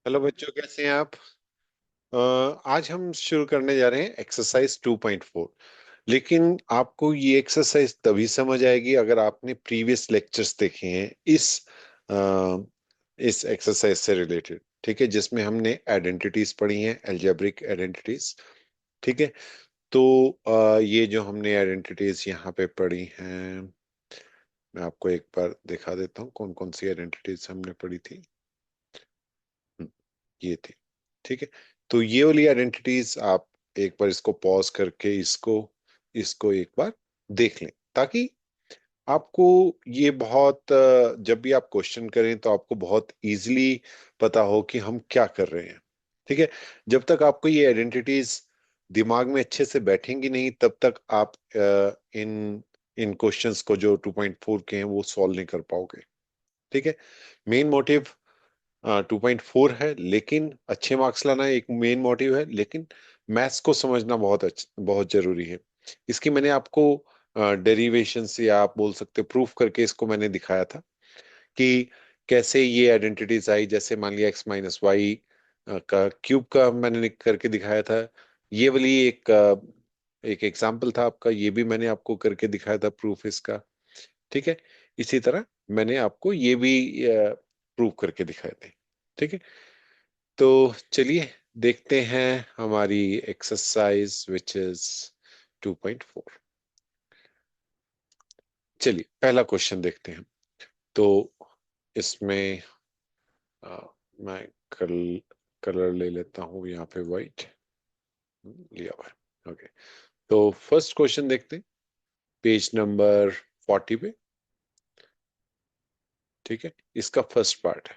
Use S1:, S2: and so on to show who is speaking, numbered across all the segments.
S1: Hello बच्चों, कैसे हैं आप? आज हम शुरू करने जा रहे हैं एक्सरसाइज 2.4। लेकिन आपको ये एक्सरसाइज तभी समझ आएगी अगर आपने प्रीवियस लेक्चर्स देखे हैं अ, इस एक्सरसाइज से रिलेटेड। ठीक है, जिसमें हमने आइडेंटिटीज पढ़ी हैं, अलजेब्रिक आइडेंटिटीज। ठीक है। तो ये जो हमने आइडेंटिटीज यहाँ पे पढ़ी हैं, मैं आपको एक बार दिखा देता हूँ कौन कौन सी आइडेंटिटीज हमने पढ़ी थी। हम्म, ये थी। ठीक है। तो ये वाली आइडेंटिटीज आप एक बार इसको पॉज करके इसको इसको एक बार देख लें, ताकि आपको ये बहुत जब भी आप क्वेश्चन करें तो आपको बहुत इजीली पता हो कि हम क्या कर रहे हैं। ठीक है। जब तक आपको ये आइडेंटिटीज दिमाग में अच्छे से बैठेंगी नहीं, तब तक आप इन इन क्वेश्चंस को जो 2.4 के हैं वो सॉल्व नहीं कर पाओगे। ठीक है। मेन मोटिव 2.4 है, लेकिन अच्छे मार्क्स लाना एक मेन मोटिव है, लेकिन मैथ्स को समझना बहुत जरूरी है। इसकी मैंने आपको डेरिवेशन से, या आप बोल सकते प्रूफ करके इसको मैंने दिखाया था कि कैसे ये आइडेंटिटीज आई। जैसे मान लिया x-y का क्यूब का मैंने करके दिखाया था। ये वाली एक एग्जाम्पल था आपका, ये भी मैंने आपको करके दिखाया था प्रूफ इसका। ठीक है। इसी तरह मैंने आपको ये भी प्रूव करके दिखाए थे। ठीक है। तो चलिए देखते हैं हमारी एक्सरसाइज विच इज 2.4। चलिए पहला क्वेश्चन देखते हैं। तो इसमें अ, मैं कल कलर ले लेता हूँ, यहाँ पे वाइट लिया हुआ है। ओके। तो फर्स्ट क्वेश्चन देखते हैं, पेज नंबर 40 पे। ठीक है। इसका फर्स्ट पार्ट है,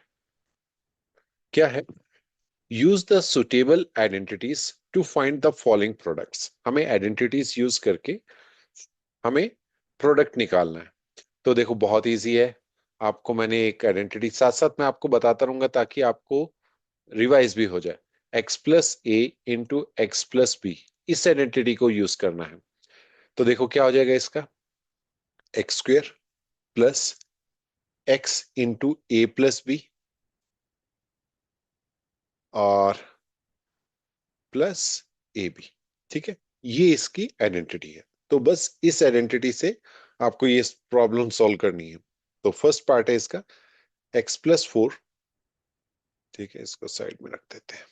S1: क्या है? Use the suitable identities to find the following products. हमें आइडेंटिटीज यूज करके हमें प्रोडक्ट निकालना है। तो देखो बहुत इजी है। आपको मैंने एक आइडेंटिटी साथ साथ मैं आपको बताता रहूंगा ताकि आपको रिवाइज भी हो जाए। x+a × x+b, इस आइडेंटिटी को यूज करना है। तो देखो क्या हो जाएगा इसका, x² प्लस x × a+b और प्लस ab। ठीक है। ये इसकी आइडेंटिटी है। तो बस इस आइडेंटिटी से आपको ये प्रॉब्लम सॉल्व करनी है। तो फर्स्ट पार्ट है इसका x+4। ठीक है, इसको साइड में रख देते हैं।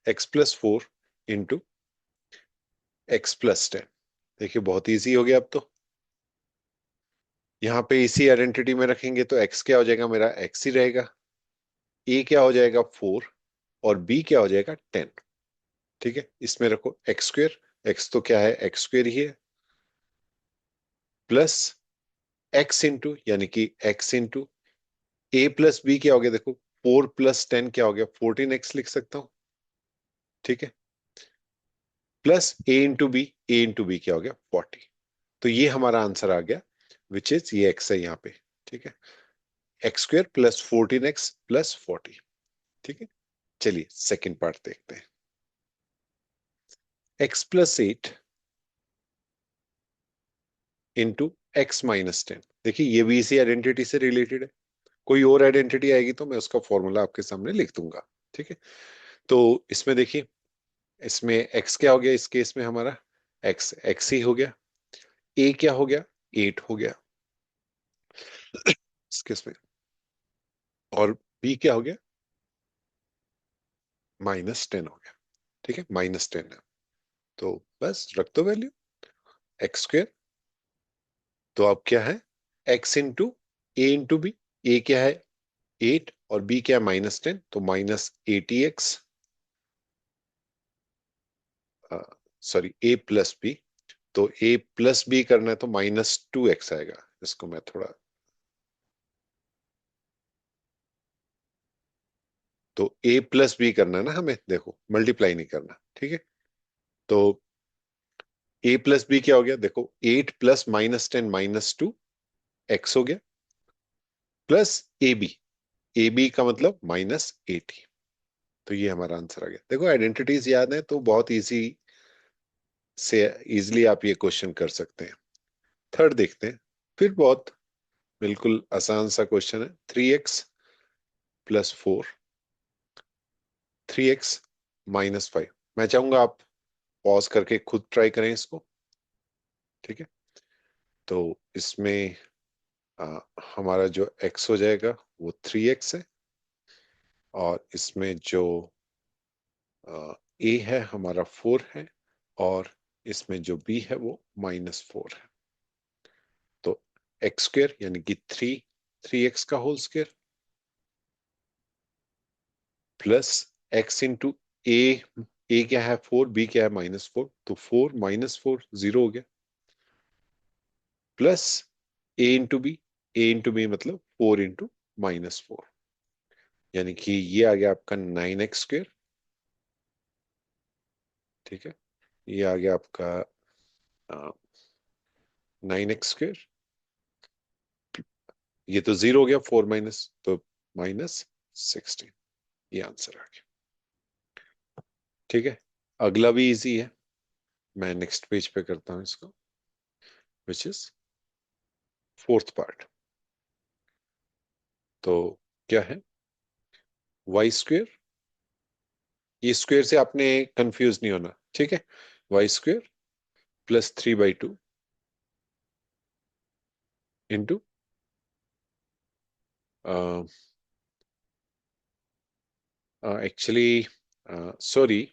S1: x+4 into x+10। देखिए बहुत इजी हो गया अब तो। यहाँ पे इसी आइडेंटिटी में रखेंगे तो x क्या हो जाएगा, मेरा x ही रहेगा। a क्या हो जाएगा 4, और b क्या हो जाएगा 10। ठीक है। इसमें रखो x²। x तो क्या है, x² ही है, प्लस x इंटू, यानी कि x इंटू a+b क्या हो गया, देखो 4+10 क्या हो गया, 14x लिख सकता हूं। ठीक है। प्लस a इंटू b क्या हो गया 40। तो ये हमारा आंसर आ गया, विच इज ये x है यहाँ पे। ठीक है। x² plus 14x plus 40। ठीक है। चलिए सेकेंड पार्ट देखते हैं। x+8 into x-10। देखिए ये भी इसी आइडेंटिटी से रिलेटेड है। कोई और आइडेंटिटी आएगी तो मैं उसका फॉर्मूला आपके सामने लिख दूंगा। ठीक है। तो इसमें देखिए, इसमें x क्या हो गया, इस केस में हमारा x x ही हो गया। a क्या हो गया, 8 हो गया इस केस में। और b क्या हो गया, -10 हो गया। ठीक है, -10 है। तो बस रख दो वैल्यू x²। तो अब क्या है, x × a × b। a क्या है 8 और b क्या है -10, तो -80x, सॉरी a+b। तो a+b करना है तो -2x आएगा। इसको मैं थोड़ा, तो a+b करना है ना हमें, देखो मल्टीप्लाई नहीं करना। ठीक है। तो a+b क्या हो गया, देखो 8 प्लस -10 -2x हो गया, प्लस ए बी का मतलब -80। तो ये हमारा आंसर आ गया। देखो आइडेंटिटीज याद है तो बहुत इजी से इजिली आप ये क्वेश्चन कर सकते हैं। थर्ड देखते हैं, फिर बहुत बिल्कुल आसान सा क्वेश्चन है। 3x + 4 3x-5। मैं चाहूंगा आप पॉज करके खुद ट्राई करें इसको। ठीक है, तो इसमें हमारा जो x हो जाएगा वो 3x है, और इसमें जो a है हमारा 4 है, और इसमें जो b है वो -4 है। तो एक्स स्क्वेयर यानी कि 3x का whole square plus x into a क्या है 4, बी क्या है -4, तो 4 -4 0 हो गया, प्लस ए इंटू बी मतलब 4 इंटू -4, यानी कि ये आ गया आपका 9x स्क्वेयर। ठीक है, ये आ गया आपका 9x स्क्वेयर। ये तो 0 हो गया, 4 माइनस तो -16। ये आंसर आ गया। ठीक है, अगला भी इजी है, मैं नेक्स्ट पेज पे करता हूं इसको, विच इज फोर्थ पार्ट। तो क्या है, y स्क्वेयर, ये स्क्वेयर से आपने कंफ्यूज नहीं होना, ठीक है। y square plus 3/2 into, actually sorry,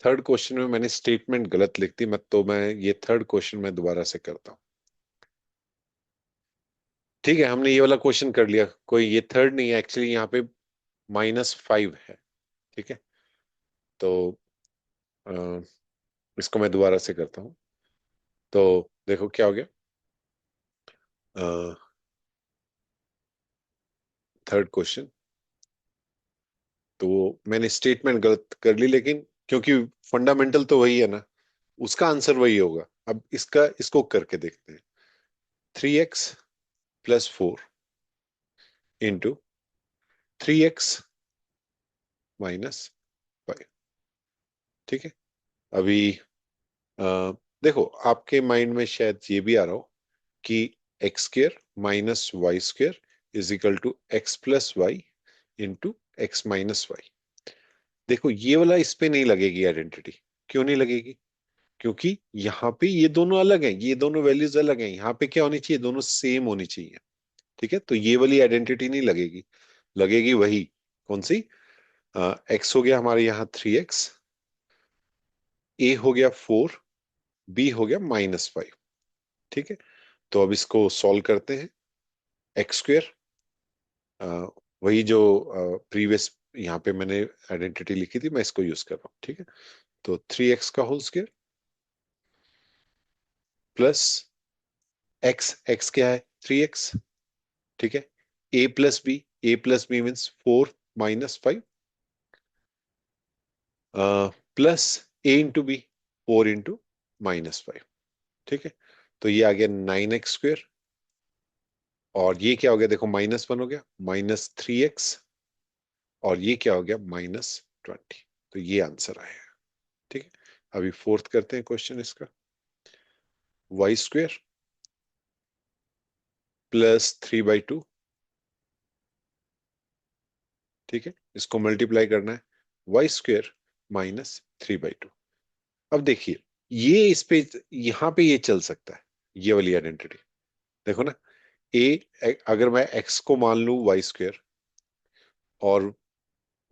S1: third question में मैंने स्टेटमेंट गलत लिख दी, मैं ये थर्ड क्वेश्चन में दोबारा से करता हूँ। ठीक है, हमने ये वाला क्वेश्चन कर लिया, कोई ये थर्ड नहीं है एक्चुअली, यहाँ पे -5 है। ठीक है, तो अ, इसको मैं दोबारा से करता हूँ। तो देखो क्या हो गया, थर्ड क्वेश्चन, तो मैंने स्टेटमेंट गलत कर ली, लेकिन क्योंकि फंडामेंटल तो वही है ना, उसका आंसर वही होगा। अब इसको करके देखते हैं। 3x+4 into 3x-5। ठीक है, अभी देखो आपके माइंड में शायद ये भी आ रहा हो कि x² - y² = x+y into x-y। देखो ये वाला इस पे नहीं लगेगी आइडेंटिटी। क्यों नहीं लगेगी? क्योंकि यहाँ पे ये दोनों अलग हैं, ये दोनों वैल्यूज अलग हैं, यहाँ पे क्या होनी चाहिए, दोनों सेम होनी चाहिए। ठीक है, तो ये वाली आइडेंटिटी नहीं लगेगी, लगेगी वही, कौन सी, एक्स हो गया हमारे यहाँ 3x, ए हो गया 4, बी हो गया -5। ठीक है, तो अब इसको सॉल्व करते हैं। x² वही जो प्रीवियस यहाँ पे मैंने आइडेंटिटी लिखी थी, मैं इसको यूज कर रहा हूँ। ठीक है, तो 3x का होल स्क्वायर प्लस एक्स क्या है 3x। ठीक है, ए plus B means 4 - 5, plus a into B 4 into -5। ठीक है, तो ये आ गया 9x स्क्वेयर, और ये क्या हो गया, देखो -1 हो गया, -3x, और ये क्या हो गया -20। तो ये आंसर आया। ठीक है, अभी फोर्थ करते हैं क्वेश्चन इसका। y² plus 3/2। ठीक है, इसको मल्टीप्लाई करना है, y² -3/2। अब देखिए, ये इस पे, यहां पे ये चल सकता है, ये वाली आइडेंटिटी। देखो ना, अगर मैं x को मान लूं y², और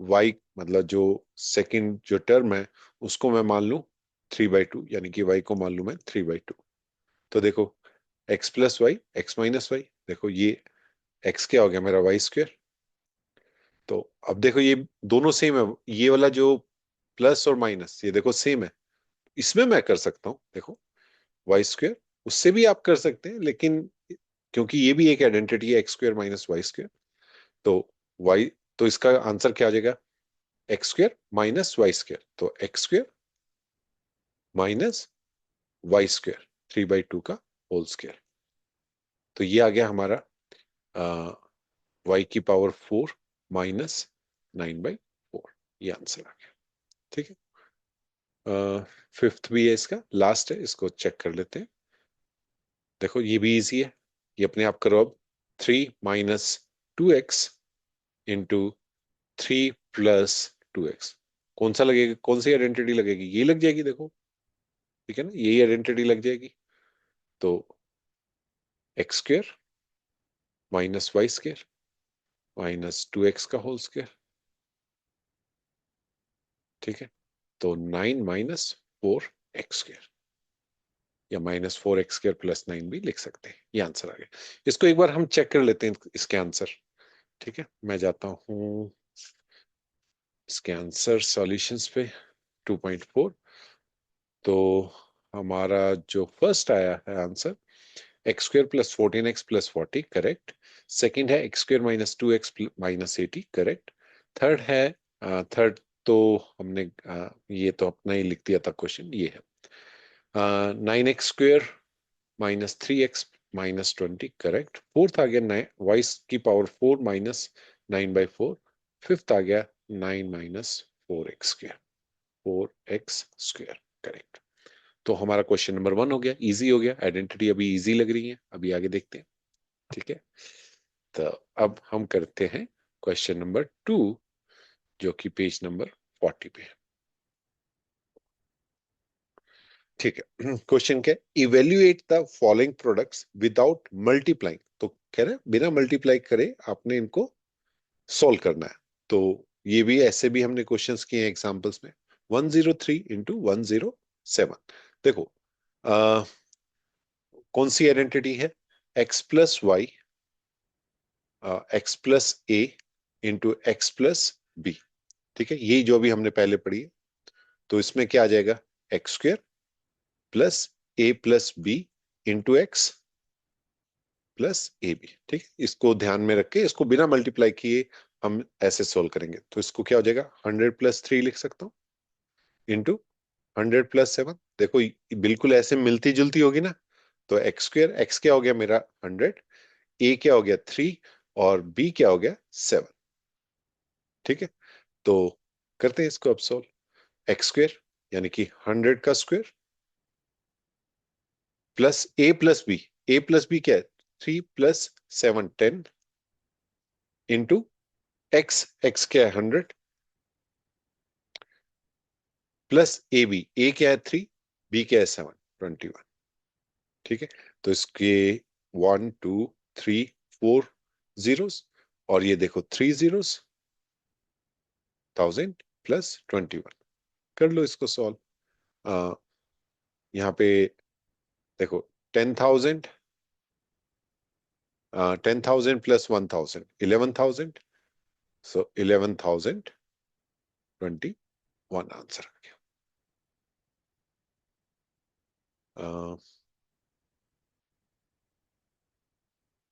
S1: y मतलब जो सेकंड जो टर्म है उसको मैं मान लूं 3/2, यानी कि y को मान लूं मैं 3/2। तो देखो, x+y, x-y, देखो ये x क्या हो गया मेरा y²। तो अब देखो ये दोनों सेम है, ये वाला जो प्लस और माइनस ये देखो सेम है, इसमें मैं कर सकता हूं, देखो y² उससे भी आप कर सकते हैं, लेकिन क्योंकि ये भी एक आइडेंटिटी है x² - y², तो y, तो इसका आंसर क्या आ जाएगा, x² - y², तो x² - y², 3/2 का होल स्क्वायर। तो ये आ गया हमारा y⁴ -9/4, ये आंसर आ गया। ठीक है, फिफ्थ भी है, इसका लास्ट है, इसको चेक कर लेते हैं। देखो ये भी इजी है, ये अपने आप करो अब। 3 - 2x इंटू 3 + 2x, कौन सा लगेगा, कौन सी आइडेंटिटी लगेगी, ये लग जाएगी देखो, ठीक है ना, यही आइडेंटिटी लग जाएगी। तो x² minus y² minus 2x का होल स्क्वायर, ठीक है। तो 9 माइनस 4x², या -4x² प्लस 9 भी लिख सकते हैं। ये आंसर आ गया। इसको एक बार हम चेक कर लेते हैं इसके आंसर, ठीक है। मैं जाता हूं इसके आंसर सॉल्यूशंस पे 2.4। तो हमारा जो फर्स्ट आया है answer, x² plus 14x plus 40, correct. Second है x² minus 2x minus 80, correct. Third है, थर्ड तो हमने ये तो अपना ही लिख दिया था क्वेश्चन, ये है 9x² minus 3x minus 20, correct. Fourth आ गया वाई की पावर 4 माइनस 9/4। फिफ्थ आ गया 9 माइनस 4x², 4x², करेक्ट। तो हमारा क्वेश्चन नंबर 1 हो गया, इजी हो गया, आइडेंटिटी अभी इजी लग रही है, अभी आगे देखते हैं, ठीक है। तो अब हम करते हैं क्वेश्चन नंबर 2, जो कि पेज नंबर 40 पे है, ठीक है। क्वेश्चन क्या है, evaluate the following products without multiplying. तो कह रहे हैं बिना मल्टीप्लाई करे आपने इनको सॉल्व करना है। तो ये भी ऐसे भी हमने क्वेश्चंस किए हैं एग्जांपल्स में। 103 इंटू 107, देखो कौन सी आइडेंटिटी है, x plus y x plus a into x plus b, ठीक है। यही जो अभी हमने पहले पढ़ी है। तो इसमें क्या आ जाएगा, x² plus a plus b into x plus a b, ठीक है। इसको ध्यान में रख के इसको बिना मल्टीप्लाई किए हम ऐसे सोल्व करेंगे। तो इसको क्या हो जाएगा, 100+3 लिख सकता हूँ इंटू 100+7। देखो बिल्कुल ऐसे मिलती जुलती होगी ना। तो x², x क्या हो गया मेरा 100, ए क्या हो गया 3, और बी क्या हो गया 7, ठीक है। तो करते हैं इसको अब सोल्व। x² यानी कि 100 का square plus a plus B, A plus B क्या है 3 प्लस 7 10 इंटू एक्स, एक्स क्या है 100 प्लस ए बी, ए क्या है 3, बी क्या है 7 21, ठीक है। तो इसके 1 2 3 4 जीरोस, और ये देखो 3 जीरोस, 1000 प्लस 21, कर लो इसको सॉल्व। यहाँ पे देखो 10,000, 10,000 प्लस 1,000 11,000, सो 11,021 आंसर आ गया। अ,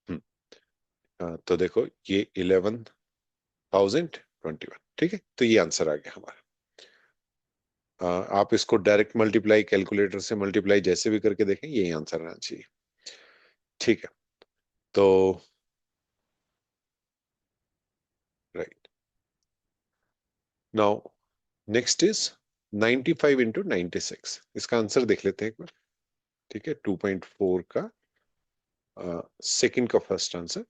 S1: हम्म, तो देखो ये 11,021, ठीक है। तो ये आंसर आ गया हमारा। आप इसको डायरेक्ट मल्टीप्लाई, कैलकुलेटर से मल्टीप्लाई जैसे भी करके देखें, यही आंसर आना चाहिए, ठीक है। तो right, now next is 95 into 96। इसका आंसर देख लेते हैं एक बार, ठीक है। 2.4 का सेकंड का फर्स्ट आंसर,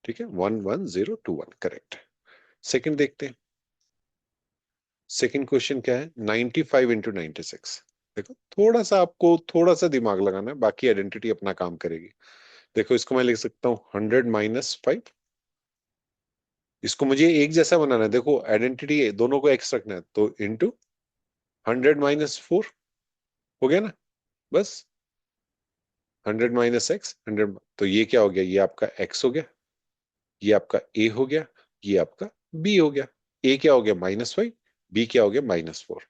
S1: ठीक है। 11021, करेक्ट। सेकंड देखते हैं। सेकंड क्वेश्चन क्या है, 95 इंटू 96। देखो थोड़ा सा आपको थोड़ा सा दिमाग लगाना है, बाकी आइडेंटिटी अपना काम करेगी। देखो इसको मैं लिख सकता हूँ 100-5। इसको मुझे एक जैसा बनाना है, देखो आइडेंटिटी दोनों को एक्स रखना है, तो इंटू 100-4 हो गया ना, बस 100 - x 100। तो ये क्या हो गया, ये आपका x हो गया, ये आपका a हो गया, ये आपका b हो गया। a क्या हो गया -5, b क्या हो गया -4,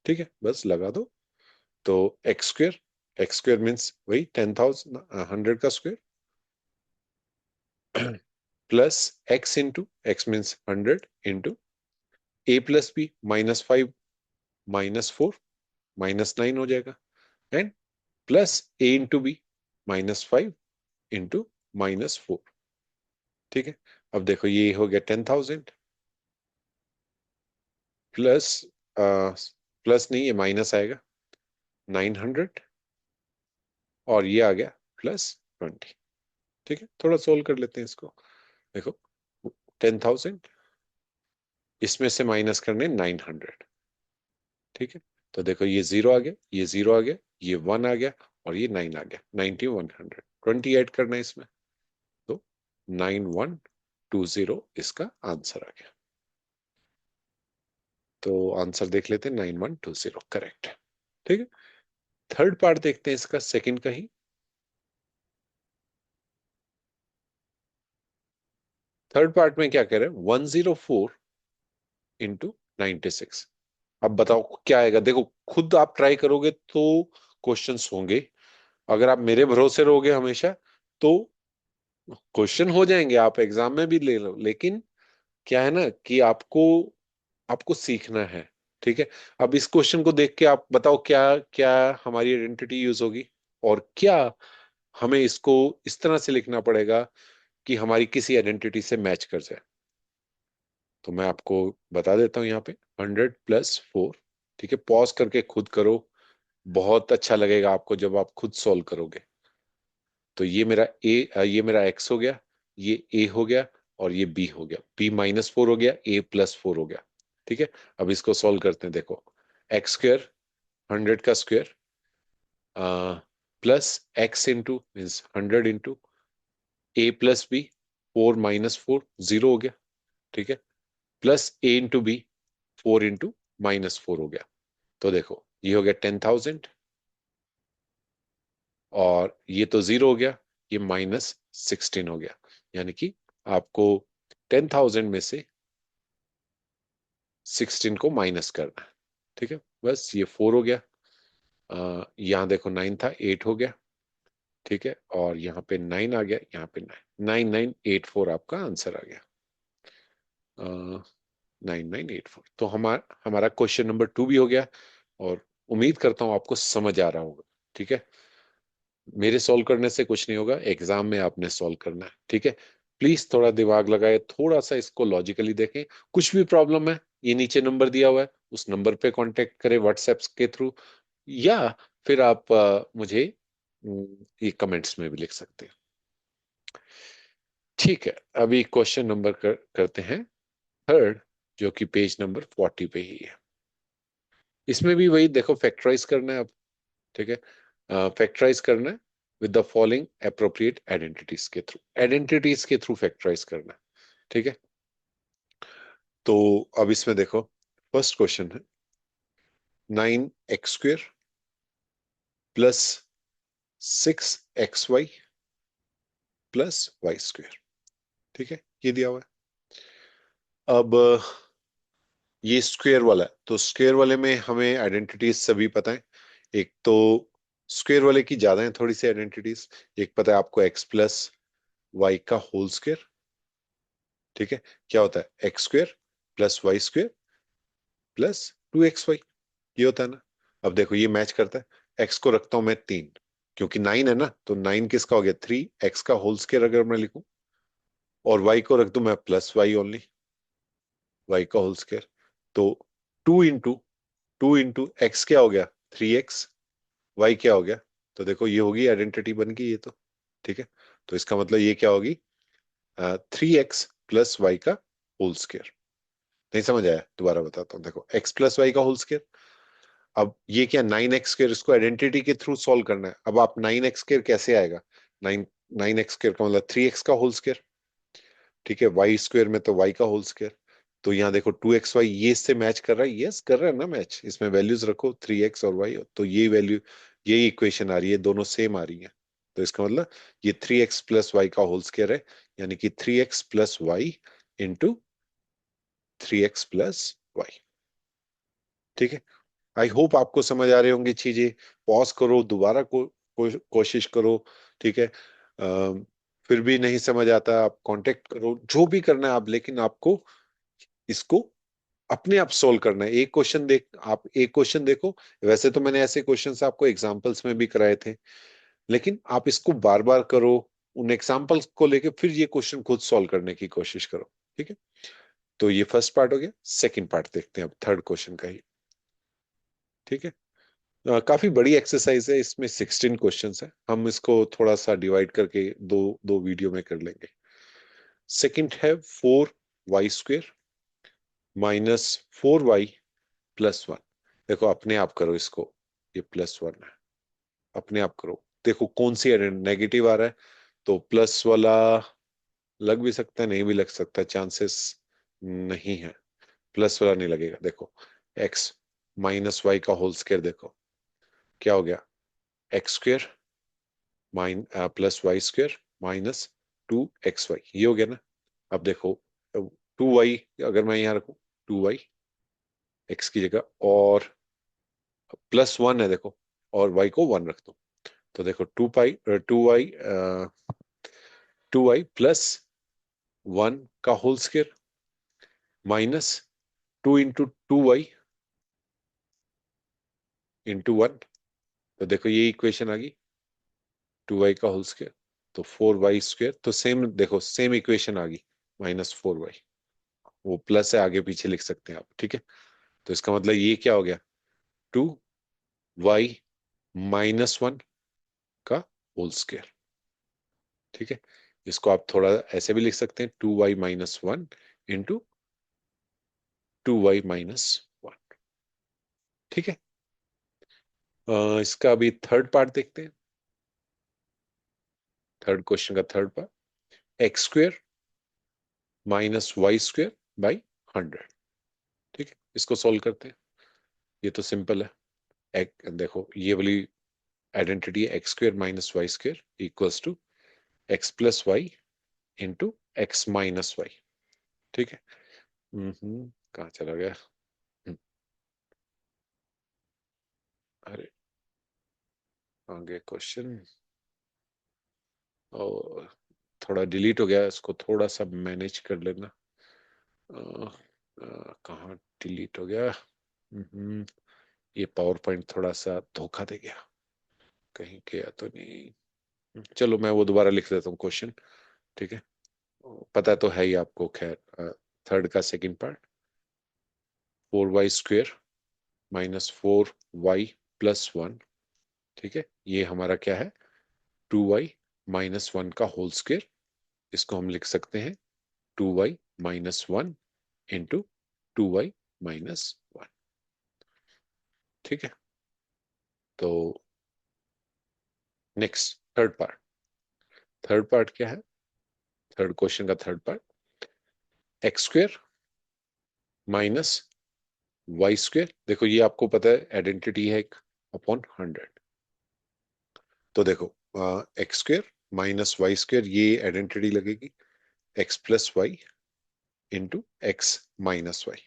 S1: ठीक है, बस लगा दो। तो x², x² मीन्स वही 10,000, 100 का square plus x into x means 100 into a plus b -5 -4 -9 हो जाएगा, and plus a into b -5 into -4, ठीक है। अब देखो ये हो गया 10,000 प्लस, प्लस नहीं, ये माइनस आएगा 900, और ये आ गया +20, ठीक है। थोड़ा सोल्व कर लेते हैं इसको। देखो 10,000, इसमें से माइनस करने 900, ठीक है, तो देखो ये 0 आ गया, ये 0 आ गया, ये 1 आ गया, और ये 9 आ गया। 90 100 20 ऐड करना है इसमें, तो 9120 इसका आंसर आ गया। तो आंसर देख लेते हैं, 9120 करेक्ट है। ठीक है, थर्ड पार्ट देखते हैं इसका, सेकंड का ही। थर्ड पार्ट में क्या कह रहे हैं, 104 × 96। अब बताओ क्या आएगा, देखो खुद आप ट्राई करोगे तो क्वेश्चंस होंगे, अगर आप मेरे भरोसे रहोगे हमेशा तो क्वेश्चन हो जाएंगे, आप एग्जाम में भी ले लो, लेकिन क्या है ना कि आपको आपको सीखना है। ठीक है, अब इस क्वेश्चन को देख के आप बताओ क्या क्या हमारी आइडेंटिटी यूज होगी, और क्या हमें इसको इस तरह से लिखना पड़ेगा कि हमारी किसी आइडेंटिटी से मैच कर जाए। तो मैं आपको बता देता हूं यहाँ पे 100 + 4। ठीक है, पॉज करके खुद करो, बहुत अच्छा लगेगा आपको जब आप खुद सॉल्व करोगे। तो ये मेरा एक्स हो गया, ये ए हो गया, और ये बी हो गया, B-4 हो गया, A+4 हो गया। ठीक है, अब इसको सॉल्व करते हैं, देखो x² 100 का square plus x into means 100 × A+B 4 - 4 0 हो गया। ठीक है, प्लस A × B 4 × -4 हो गया। तो देखो ये हो गया 10,000, और ये तो 0 हो गया, ये -16 हो गया, यानी कि आपको 10,000 में से 16 को माइनस करना है। ठीक है, बस ये 4 हो गया, यहाँ देखो 9 था, 8 हो गया। ठीक है, और यहाँ पे 9 आ गया, यहाँ पे 9984 आपका आंसर आ गया। 9984, तो हमारा हमारा क्वेश्चन नंबर 2 भी हो गया, और उम्मीद करता हूँ आपको समझ आ रहा होगा। ठीक है, मेरे सॉल्व करने से कुछ नहीं होगा, एग्जाम में आपने सॉल्व करना है। ठीक है, प्लीज थोड़ा दिमाग लगाए, थोड़ा सा इसको लॉजिकली देखें। कुछ भी प्रॉब्लम है, ये नीचे नंबर दिया हुआ है, उस नंबर पे कांटेक्ट करें व्हाट्सएप के थ्रू, या फिर आप मुझे ये कमेंट्स में भी लिख सकते हैं। ठीक है, अभी क्वेश्चन नंबर करते हैं थर्ड, जो कि पेज नंबर 40 पे ही है। इसमें भी वही देखो, फैक्टराइज करना है अब। ठीक है, फैक्टराइज करना है with the following appropriate identities के थ्रू, आइडेंटिटीज के थ्रू फैक्टराइज करना है। ठीक है, तो अब इसमें देखो, फर्स्ट क्वेश्चन है 9x² plus 6xy plus y²। ठीक है, ये दिया हुआ है। अब ये स्क्वेयर वाला है, तो स्क्वेयर वाले में हमें आइडेंटिटीज सभी पता है। एक तो स्क्वेयर वाले की ज्यादा है थोड़ी सी आइडेंटिटीज। एक पता है आपको, x+y का होल स्क्वेयर। ठीक है, क्या होता है, x² + y² + 2xy, ये होता है ना। अब देखो ये मैच करता है, x को रखता हूं मैं 3, क्योंकि 9 है ना, तो 9 किसका हो गया, 3 x का होल स्क्वेयर अगर मैं लिखूं, और y को रख दूं मैं +y ओनली, y का होल स्क्वेयर। तो 2 × 2 × x क्या हो गया, 3x, y क्या हो गया, तो देखो ये होगी आइडेंटिटी बन गई ये तो। ठीक है, तो इसका मतलब ये क्या होगी, 3x + y का होल स्क्वेयर। नहीं समझ आया, दोबारा बताता हूँ, देखो x + y का होल स्क्वेयर। अब ये क्या, 9x², इसको आइडेंटिटी के थ्रू सॉल्व करना है। अब आप 9x² कैसे आएगा, 9x² का मतलब 3x का होल स्क्वेयर। ठीक है, y² में तो y का होल स्क्वेयर। तो यहाँ देखो 2xy ये इससे मैच कर रहा है, यस कर रहा है ना मैच, इसमें वैल्यूज रखो 3x और y, तो ये वैल्यू, ये इक्वेशन आ रही है, दोनों सेम आ रही है। तो इसका मतलब ये 3x + y का होल स्क्वेयर है, यानी कि 3x + y × 3x + y। ठीक है, आई होप आपको समझ आ रहे होंगे चीजें। पॉज करो, दोबारा कोशिश करो। ठीक है, फिर भी नहीं समझ आता, आप कांटेक्ट करो, जो भी करना है आप, लेकिन आपको इसको अपने आप सोल्व करना है। एक क्वेश्चन देखो, वैसे तो मैंने ऐसे क्वेश्चंस आपको एग्जांपल्स में भी कराए थे, लेकिन आप इसको बार बार करो, उन एग्जांपल्स को लेके फिर ये क्वेश्चन खुद सॉल्व करने की कोशिश करो। ठीक है, तो ये फर्स्ट पार्ट हो गया, सेकंड पार्ट देखते हैं अब थर्ड क्वेश्चन का ही। ठीक है, काफी बड़ी एक्सरसाइज है, इसमें 16 क्वेश्चंस है, हम इसको थोड़ा सा डिवाइड करके दो दो वीडियो में कर लेंगे। सेकंड है 4y² - 4y + 1। देखो अपने आप करो इसको, ये +1 है, अपने आप करो। देखो कौन सी नेगेटिव आ रहा है, तो प्लस वाला लग भी सकता है, नहीं भी लग सकता, चांसेस नहीं है। प्लस वाला नहीं लगेगा। देखो एक्स माइनस वाई का होल स्क्वायर, देखो क्या हो गया, x² plus y square minus 2xy, ये हो गया ना। अब देखो 2y अगर मैं यहाँ रखूं, 2y x की जगह, और +1 है देखो, और y को 1 रख दो, तो देखो 2y +1 का होल स्क्वायर माइनस 2 × 2y × 1, तो देखो ये इक्वेशन आ गई, 2y का होल स्क्वायर, तो 4y², तो सेम देखो सेम इक्वेशन आ गई, -4y। वो प्लस है, आगे पीछे लिख सकते हैं आप, ठीक है। तो इसका मतलब ये क्या हो गया, 2y - 1 का होल स्क्वायर, ठीक है। इसको आप थोड़ा ऐसे भी लिख सकते हैं, 2y - 1 × 2y - 1, ठीक है। इसका अभी थर्ड पार्ट देखते हैं, थर्ड क्वेश्चन का थर्ड पार्ट, x² - y² / 100, ठीक है। इसको सॉल्व करते हैं, ये तो सिंपल है। देखो ये वाली आइडेंटिटी है, x² - y² = x+y × x - y, ठीक है। कहाँ चला गया, हम्म, अरे आगे क्वेश्चन, और थोड़ा डिलीट हो गया, इसको थोड़ा सा मैनेज कर लेना। कहाँ डिलीट हो गया, ये पावर पॉइंट थोड़ा सा धोखा दे गया, कहीं गया तो नहीं। चलो मैं वो दोबारा लिख देता हूँ क्वेश्चन, ठीक है। पता तो है ही आपको, खैर। थर्ड का सेकंड पार्ट, 4y² -4y + 1, ठीक है। ये हमारा क्या है, 2y - 1 का होल स्क्वायर, इसको हम लिख सकते हैं 2y - 1 × 2y - 1, ठीक है। तो नेक्स्ट थर्ड पार्ट क्या है, थर्ड क्वेश्चन का थर्ड पार्ट, x² -y², देखो ये आपको पता है आइडेंटिटी है, एक अपॉन 100, तो देखो x² - y², ये आइडेंटिटी लगेगी, x+y × x - y,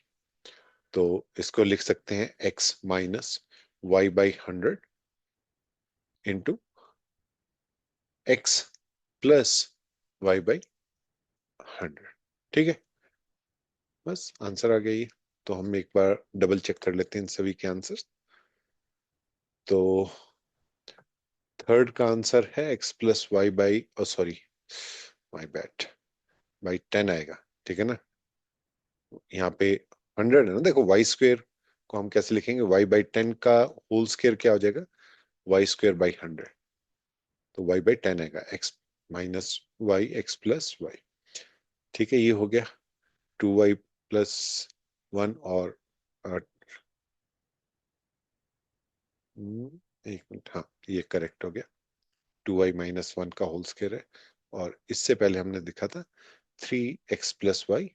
S1: तो इसको लिख सकते हैं x - y/100 × x+y/100, ठीक है। बस आंसर आ गया ये। तो हम एक बार डबल चेक कर लेते हैं इन सभी के आंसर। तो थर्ड का आंसर है x+y/, सॉरी माय बैड, /10 आएगा, ठीक है ना। यहाँ पे 100 है ना, देखो y² को हम कैसे लिखेंगे, y/10 का होल स्क्वायर क्या हो जाएगा, y²/100, तो y/10 आएगा, x - y x+y, ठीक है। ये हो गया 2y + 1, और अ, एक मिनट, हाँ ये करेक्ट हो गया, 2y - 1 का होल स्क्वायर है, और इससे पहले हमने दिखा था 3x+y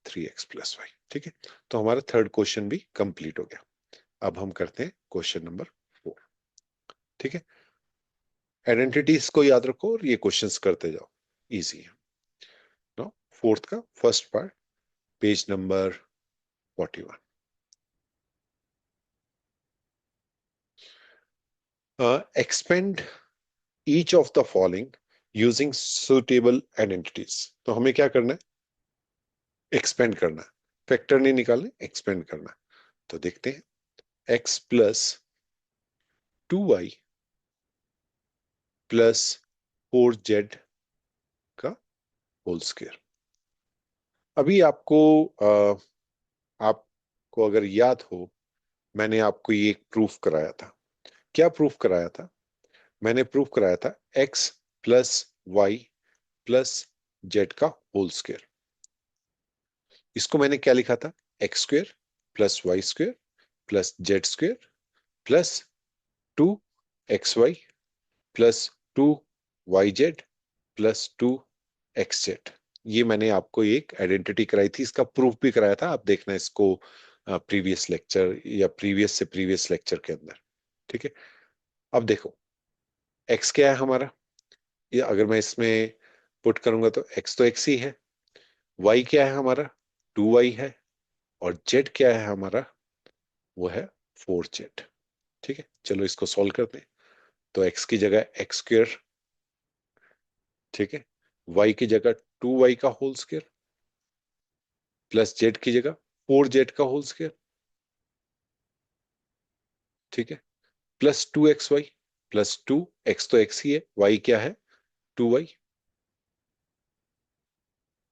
S1: 3x+y, ठीक है। तो हमारा थर्ड क्वेश्चन भी कंप्लीट हो गया। अब हम करते हैं क्वेश्चन नंबर 4, ठीक है। आइडेंटिटीज को याद रखो और ये क्वेश्चंस करते जाओ, इजी है। नो, फोर्थ का first part, page number 41, expand each of the following using suitable identities. तो हमें क्या करना है, एक्सपेंड करना है, फैक्टर नहीं निकालने, एक्सपेंड करना है। तो देखते हैं, x + 2y + 4z का होल स्क्वायर। अभी आपको आपको अगर याद हो, मैंने आपको ये प्रूफ कराया था। क्या प्रूफ कराया था, मैंने प्रूफ कराया था x + y + z का होल स्क्वायर। इसको मैंने क्या लिखा था, x² + y² plus z square plus 2xy plus 2yz plus 2xz। ये मैंने आपको एक आइडेंटिटी कराई थी, इसका प्रूफ भी कराया था, आप देखना इसको प्रीवियस लेक्चर या प्रीवियस से प्रीवियस लेक्चर के अंदर। ठीक है, अब देखो x क्या है हमारा, ये अगर मैं इसमें पुट करूंगा तो x तो x ही है, y क्या है हमारा 2y है, और z क्या है हमारा, वो है 4z। ठीक है, चलो इसको सॉल्व करते हैं। तो x की जगह एक्स स्क्र, ठीक है, y की जगह 2y का होल स्क्र प्लस z की जगह 4z का होल स्क्र, ठीक है, प्लस 2xy प्लस 2x तो x ही है, y क्या है 2y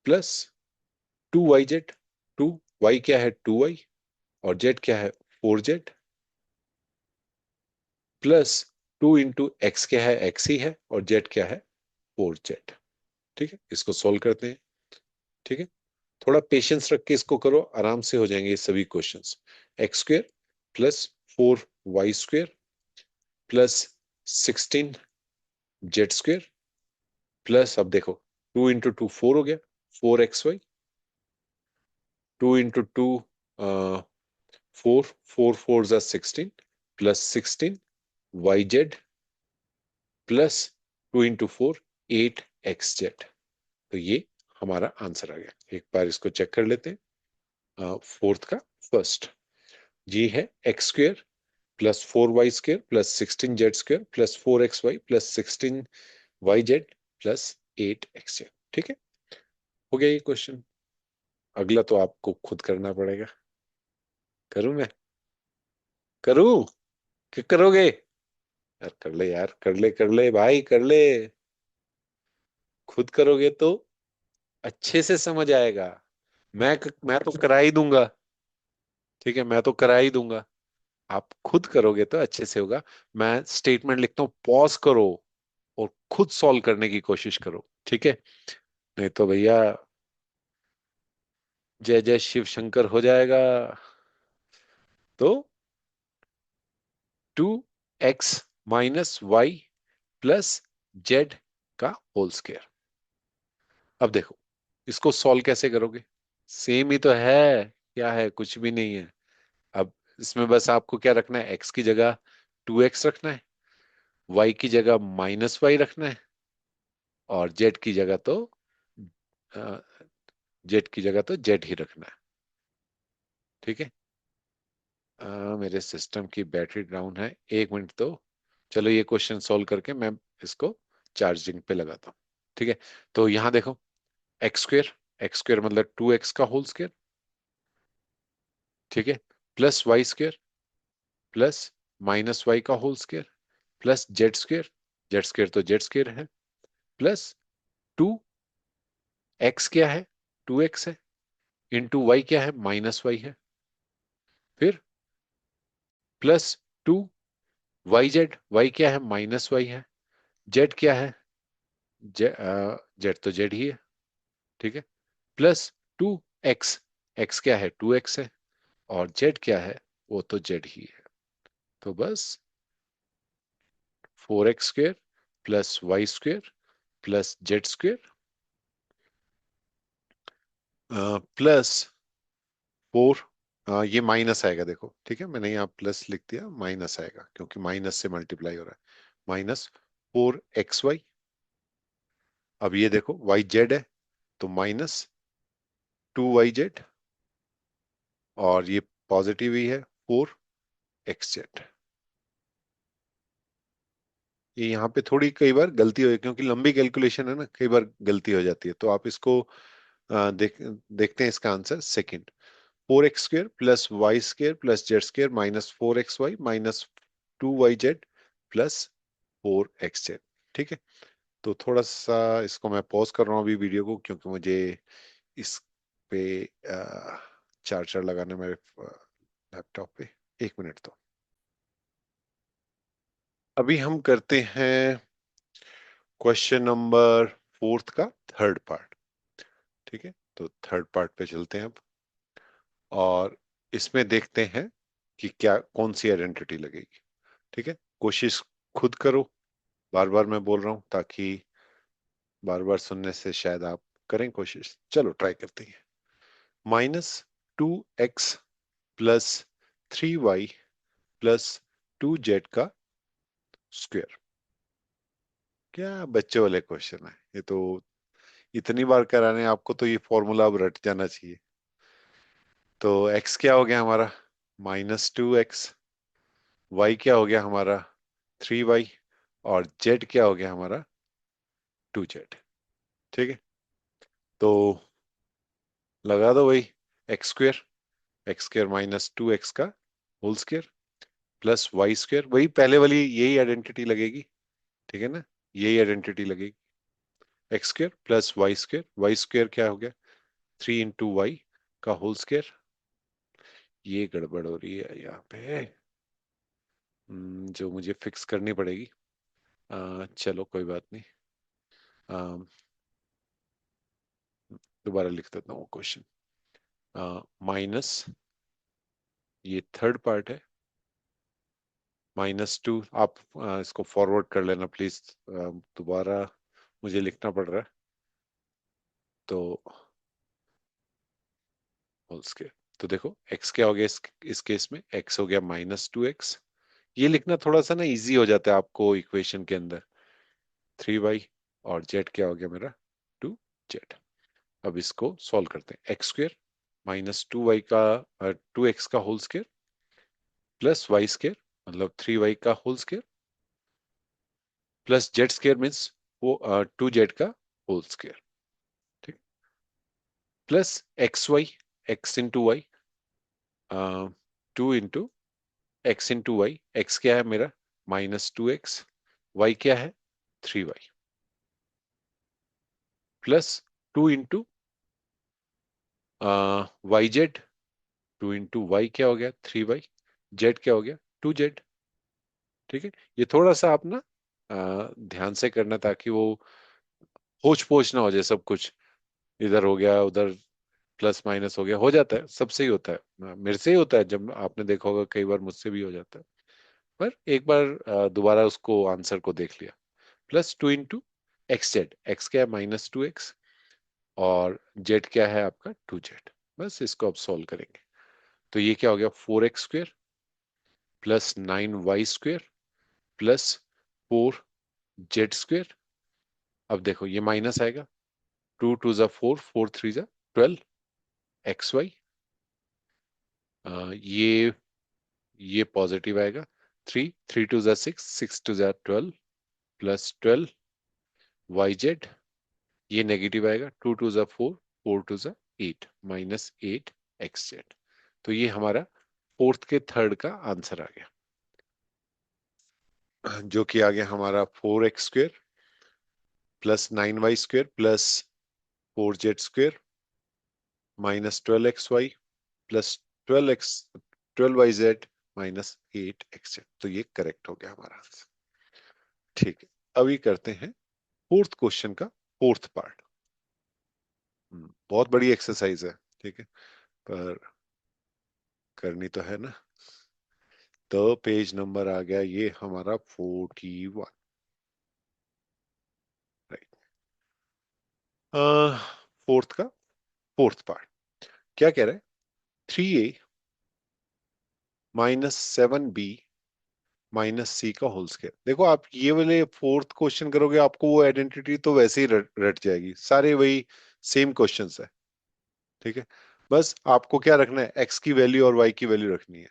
S1: प्लस 2yz, 2y क्या है 2y और z क्या है 4z प्लस 2 इंटू एक्स क्या है x ही है और z क्या है 4z। ठीक है, इसको सॉल्व करते हैं। ठीक है, थोड़ा पेशेंस रख के इसको करो, आराम से हो जाएंगे ये सभी questions. X square plus 4y square plus 16z square plus, अब देखो 2 इंटू 2 4 हो गया, 4xy, 2 इंटू 2 4, 4 4 जा 16 plus 16 yz plus 2 into 4 8xz। तो ये हमारा आंसर आ गया। एक बार इसको चेक कर लेते हैं, फोर्थ का फर्स्ट, ये है x square plus 4y square plus 16z square plus 4xy plus 16yz plus 8xz। ठीक है, हो गया ये क्वेश्चन। अगला तो आपको खुद करना पड़ेगा। करूं मैं? करूं कि करोगे? यार कर ले, यार कर ले, कर ले भाई, कर ले। खुद करोगे तो अच्छे से समझ आएगा। मैं तो करा ही दूंगा। ठीक है, मैं तो करा ही दूंगा। आप खुद करोगे तो अच्छे से होगा। मैं स्टेटमेंट लिखता हूँ, पॉज करो और खुद सॉल्व करने की कोशिश करो। ठीक है, नहीं तो भैया जय जय शिव शंकर हो जाएगा। तो 2x - y प्लस जेड का होल स्क्वायर। अब देखो इसको सॉल्व कैसे करोगे, सेम ही तो है, क्या है, कुछ भी नहीं है। अब इसमें बस आपको क्या रखना है, x की जगह 2x रखना है, y की जगह -y रखना है, और z की जगह तो z ही रखना है। ठीक है, मेरे सिस्टम की बैटरी डाउन है, 1 मिनट तो। चलो ये क्वेश्चन सॉल्व करके मैं इसको चार्जिंग पे लगाता हूँ। ठीक है, तो यहाँ देखो एक्स स्क्वेयर मतलब 2x का होल स्क्वेयर, ठीक है, plus y square plus -y का whole square plus z square तो जेड स्क्वेयर है, प्लस 2x क्या है 2x है, इंटू y क्या है -y है, फिर प्लस 2 y क्या है -y है, z क्या है, जेड तो जेड ही है। ठीक है, प्लस 2x, x क्या है 2x है, और z क्या है, वो तो z ही है। तो बस 4x² plus y² plus z² plus 4, ये माइनस आएगा देखो। ठीक है, मैंने यहाँ प्लस लिख दिया, माइनस आएगा क्योंकि माइनस से मल्टीप्लाई हो रहा है। -4xy, अब ये देखो yz है तो -2yz, और ये पॉजिटिव ही है 4xz। ये यहाँ पे थोड़ी कई बार गलती हो, क्योंकि लंबी कैलकुलेशन है ना, कई बार गलती हो जाती है, तो आप इसको देखते हैं इसका answer second. 4x² plus y² plus z² -4xy -2yz plus 4xz। ठीक है, तो थोड़ा सा इसको मैं पॉज कर रहा हूँ अभी वीडियो को, क्योंकि मुझे इस पे चार्जर लगाना है मेरे लैपटॉप पे। 1 मिनट तो। अभी हम करते हैं क्वेश्चन नंबर फोर्थ का थर्ड पार्ट। ठीक है, तो थर्ड पार्ट पे चलते हैं अब, और इसमें देखते हैं कि क्या कौन सी आइडेंटिटी लगेगी। ठीक है, कोशिश खुद करो, बार बार मैं बोल रहा हूं ताकि बार बार सुनने से शायद आप करें कोशिश। चलो ट्राई करते हैं। -2x plus 3y plus 2z का स्क्वायर। क्या बच्चे वाले क्वेश्चन है ये तो, इतनी बार कराने आपको तो ये फॉर्मूला अब रट जाना चाहिए। तो x क्या हो गया हमारा -2x, y क्या हो गया हमारा 3y, और z क्या हो गया हमारा 2z। ठीक है, तो लगा दो वही x स्क्वायर -2x का whole square plus y square, वही पहले वाली यही आइडेंटिटी लगेगी। ठीक है ना, यही आइडेंटिटी लगेगी। x square plus y square क्या हो गया 3 × y का होल स्क्वायर। ये गड़बड़ हो रही है यहाँ पे, जो मुझे फिक्स करनी पड़ेगी। चलो कोई बात नहीं, अ, दोबारा लिख देता हूँ क्वेश्चन। माइनस, ये थर्ड पार्ट है, -2। आप इसको फॉरवर्ड कर लेना प्लीज, दोबारा मुझे लिखना पड़ रहा है। तो होल स्क्वायर, तो देखो x क्या हो गया इस केस में, x हो गया -2x। ये लिखना थोड़ा सा ना इजी हो जाता है आपको इक्वेशन के अंदर, 3y, और z क्या हो गया मेरा 2z। अब इसको सॉल्व करते हैं। x स्क्वायर -2y का 2x का whole square plus y square मतलब 3y का whole square plus z square means वो 2z का होल स्क्वायर। ठीक, plus x into y, 2 × x into y. x क्या है मेरा -2x, y क्या है 3y, plus 2 × y z, 2 × y क्या हो गया 3y, z क्या हो गया 2z। ठीक है, ये थोड़ा सा आप ना ध्यान से करना ताकि वो होच पोच ना हो जाए सब कुछ, इधर हो गया उधर प्लस माइनस हो जाता है, सबसे ही होता है। मेरे से ही होता है, जब आपने देखा होगा कई बार मुझसे भी हो जाता है। पर एक बार दोबारा उसको आंसर को देख लिया। +2 × x z, x क्या है -2x, और z क्या है आपका 2z। बस इसको अब सॉल्व करेंगे। तो ये क्या हो गया 4x² plus 9y² plus 4z²। अब देखो ये माइनस आएगा, 2 × 2 = 4, 4 × 3 = 12 xy। ये पॉजिटिव आएगा, 3 3 × 2 = 6, 6 × 2 = 12 प्लस 12 yz। ये नेगेटिव आएगा, 2 × 2 = 4, 4 × 2 = 8 -8 xz। तो ये हमारा फोर्थ के थर्ड का आंसर आ गया, जो कि आ गया हमारा 4x² plus 9y² plus 4z² -12xy plus 12yz -8xz। तो ये करेक्ट हो गया हमारा आंसर। ठीक है, अभी करते हैं फोर्थ क्वेश्चन का फोर्थ पार्ट। बहुत बड़ी एक्सरसाइज है, ठीक है, पर करनी तो है ना। तो पेज नंबर आ गया ये हमारा 41, राइट। फोर्थ का फोर्थ पार्ट क्या कह रहा है, 3a -7b -c का होल स्क्वायर। देखो आप ये वाले फोर्थ क्वेश्चन करोगे, आपको वो आइडेंटिटी तो वैसे ही रट रट जाएगी, सारे वही सेम क्वेश्चंस है। ठीक है, बस आपको क्या रखना है, x की वैल्यू और y की वैल्यू रखनी है।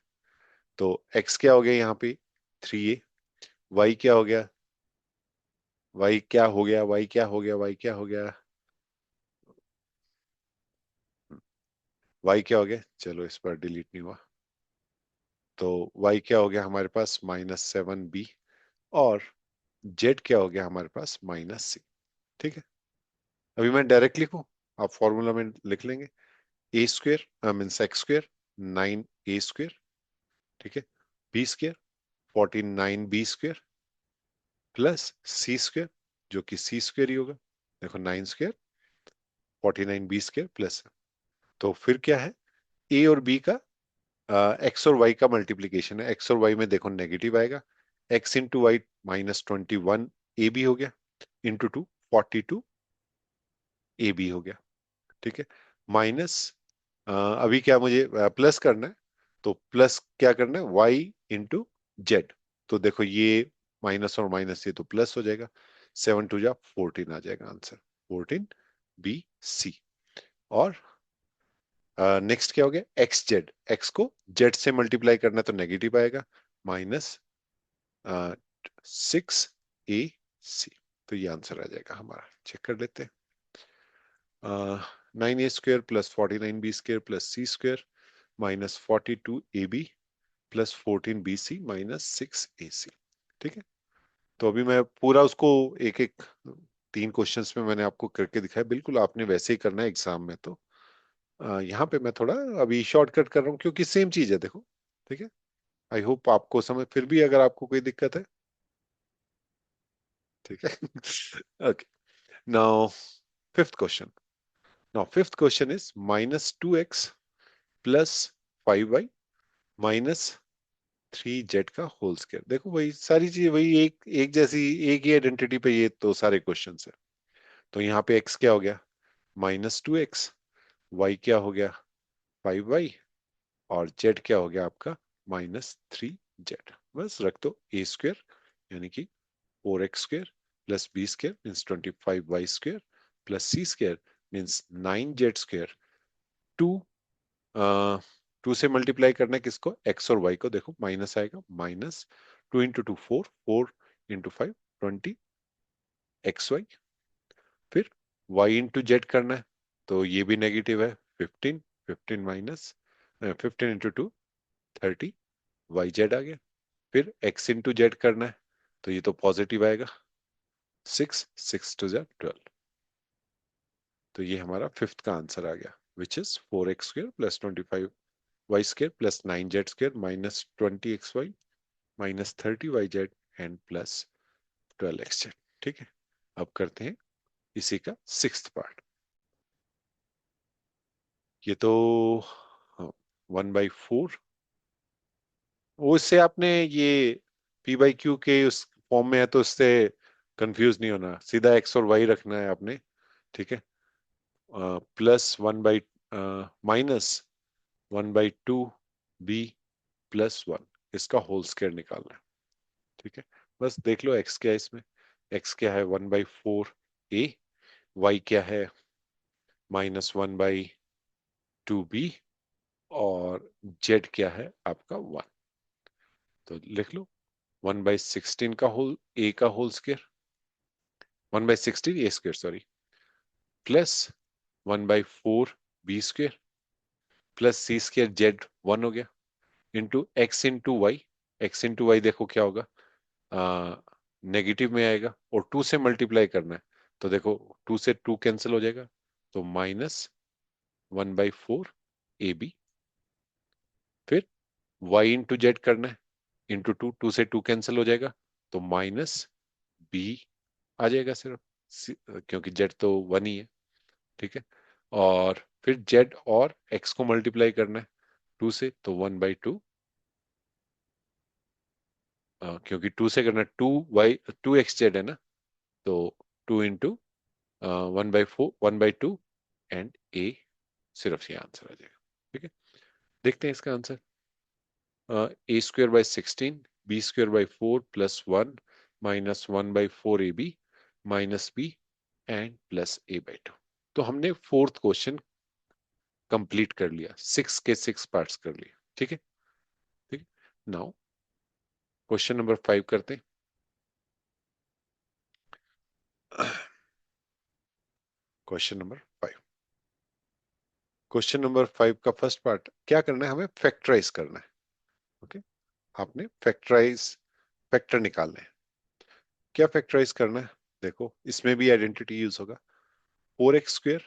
S1: तो x क्या हो गया यहाँ पे 3a, y क्या हो गया, y क्या हो गया, y क्या हो गया, y क्या हो गया, y क्या हो गया, चलो इस पर डिलीट नहीं हुआ। तो y क्या हो गया हमारे पास -7b, और z क्या हो गया हमारे पास -c। ठीक है, अभी मैं डायरेक्ट लिखूं, आप फॉर्मूला में लिख लेंगे। a² मीन्स x² 9a², ठीक है, b² 49b² प्लस c² जो कि c² ही होगा। देखो 9² 49b² प्लस, तो फिर क्या है a और b का एक्स और वाई का मल्टीप्लीकेशन है, एक्स और वाई में देखो नेगेटिव आएगा, x into y -21 a b हो गया, इंटू 2 42 ए बी हो गया। ठीक है, माइनस अभी क्या मुझे प्लस करना है, तो प्लस क्या करना है, वाई इंटू जेड। तो देखो ये माइनस और माइनस, ये तो प्लस हो जाएगा, 7 2 जा 14 आ जाएगा आंसर, 14 बी सी। और नेक्स्ट क्या हो गया, एक्स जेड, एक्स को जेड से मल्टीप्लाई करना है तो नेगेटिव आएगा, -6 ए सी। तो ये आंसर आ जाएगा हमारा, चेक कर लेते हैं। 9 a² plus 49 b² plus c² -42 ab plus 14 bc -6 ac। ठीक है, तो अभी मैं पूरा उसको एक एक 3 क्वेश्चंस में मैंने आपको करके दिखाया, बिल्कुल आपने वैसे ही करना है एग्जाम में। तो यहाँ पे मैं थोड़ा अभी शॉर्टकट कर रहा हूँ क्योंकि सेम चीज है, देखो। ठीक है, आई होप आपको समझ, फिर भी अगर आपको कोई दिक्कत है। ठीक है। Okay, now fifth question. Now fifth question is -2x plus 5y -3z का होल स्क्वायर। देखो वही सारी चीज, वही एक एक जैसी, एक ही आइडेंटिटी पे ये तो सारे क्वेश्चन है। तो यहाँ पे x क्या हो गया, -2x, y क्या हो गया 5y, और z क्या हो गया आपका -3z। बस रख दो a² यानी कि 4x² plus b² means 25y² plus c² means 9z²। Two 2 से मल्टीप्लाई करना है किसको, x और y को। देखो माइनस आएगा, -2 × 2 4, 4 × 5 20 xy। फिर y इंटू जेड करना है, तो ये भी नेगेटिव है, 15, 15 30 वाई जेड आ गया। फिर x इंटू जेड करना है, तो ये तो पॉजिटिव आएगा, 6 तो ये हमारा फिफ्थ का आंसर आ गया, which is 4x² plus 25y² plus 9z² -20xy -30yz and plus 12xz। ठीक है, अब करते हैं इसी का सिक्स्थ पार्ट। ये तो 1/4, वो इससे आपने ये p/q के उस फॉर्म में है तो इससे कंफ्यूज नहीं होना, सीधा x और y रखना है आपने। ठीक है, +1 -1/2 b +1, इसका होल स्क्वायर निकालना है। ठीक है, बस देख लो x क्या है इसमें, x क्या है 1/4 a, y क्या है -1/2b, और z क्या है आपका 1। तो लिख लो 1/16 का होल a का whole square, 1/16 a² sorry, plus 1/4 b² plus c² z 1 हो गया, into x into y. X into y देखो क्या होगा, नेगेटिव में आएगा और 2 से मल्टीप्लाई करना है, तो देखो 2 से 2 कैंसिल हो जाएगा, तो -1/4 ab। फिर y इंटू जेड करना है, इंटू 2, 2 से 2 कैंसिल हो जाएगा, तो -b आ जाएगा सिर्फ, क्योंकि जेड तो 1 ही है। ठीक है, और फिर जेड और एक्स को मल्टीप्लाई करना है 2 से, तो 1/2, क्योंकि 2 से करना, 2x z है ना, तो 2 × 1/4 1/2 एंड a, सिर्फ ये आंसर आ जाएगा। ठीक है, देखते हैं इसका answer. a² / 16 b² / 4 +1 -1/4 ab -b and plus a/2। तो हमने फोर्थ क्वेश्चन कंप्लीट कर लिया, 6 के 6 पार्ट्स कर लिए। ठीक है, ठीक है, नाउ क्वेश्चन नंबर 5 करते हैं। क्वेश्चन नंबर 5, क्वेश्चन नंबर 5 का फर्स्ट पार्ट क्या करना है, हमें फैक्टराइज करना है। ओके, आपने फैक्टर निकालना है। क्या फैक्टराइज करना है, देखो इसमें भी आइडेंटिटी यूज होगा, 4x²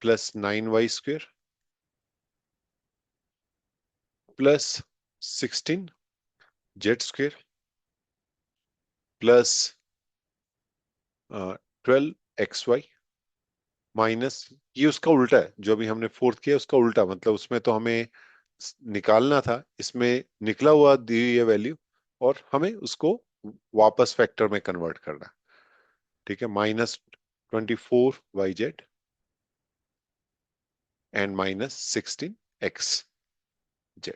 S1: plus 9y² plus 16z² plus 12xy minus, ये उसका उल्टा है, जो अभी हमने फोर्थ किया उसका उल्टा, मतलब उसमें तो हमें निकालना था, इसमें निकला हुआ दी हुई है वैल्यू, और हमें उसको वापस फैक्टर में कन्वर्ट करना है। ठीक है, -24 YZ एंड -16 XZ।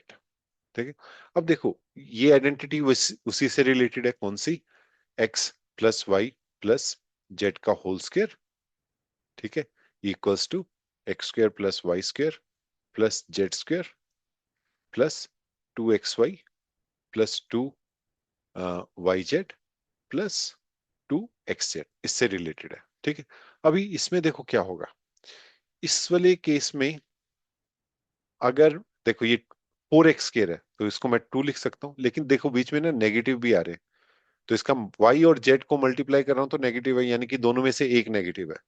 S1: ठीक है, अब देखो ये आइडेंटिटी उसी से रिलेटेड है, कौन सी? X+Y+Z का होल स्क्वायर। ठीक है, equals to X² + Y² + Z² +2XY + 2YZ + 2XZ, इससे रिलेटेड है। ठीक है, अभी इसमें देखो क्या होगा। इस वाले केस में अगर देखो ये 4x² है तो इसको मैं 2 लिख सकता हूं, लेकिन देखो बीच में ना नेगेटिव भी आ रहे हैं, तो इसका y और z को मल्टीप्लाई कर रहा हूं तो नेगेटिव है, यानी कि दोनों में से एक नेगेटिव है।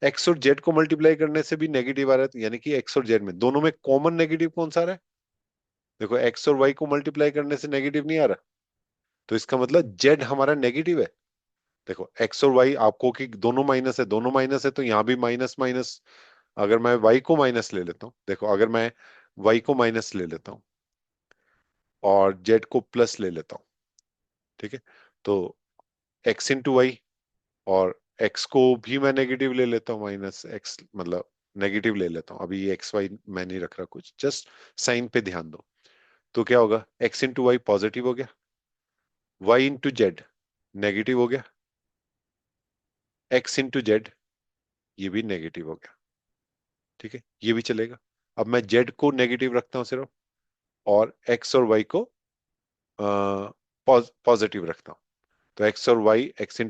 S1: x और z को मल्टीप्लाई करने से भी नेगेटिव आ रहा है, तो यानी कि x और z में दोनों में कॉमन नेगेटिव कौन सा आ रहा है? देखो x और y को मल्टीप्लाई करने से नेगेटिव नहीं आ रहा, तो इसका मतलब z हमारा नेगेटिव है। देखो x और y आपको कि दोनों माइनस है, दोनों माइनस है, तो यहां भी माइनस माइनस। अगर मैं y को माइनस ले लेता हूं, देखो अगर मैं y को माइनस ले लेता हूं और z को प्लस ले लेता हूं, ठीक है, तो x × y, और x को भी मैं नेगेटिव ले लेता हूँ, -x, मतलब नेगेटिव ले लेता हूँ। अभी ये एक्स वाई मैं नहीं रख रहा कुछ, जस्ट साइन पे ध्यान दो। तो क्या होगा? x × y पॉजिटिव हो गया, y × z नेगेटिव हो गया, x × z ये भी नेगेटिव हो गया। ठीक है, ये भी चलेगा। अब मैं z को नेगेटिव रखता हूँ सिर्फ, और x और y को पॉजिटिव रखता हूँ, तो x ×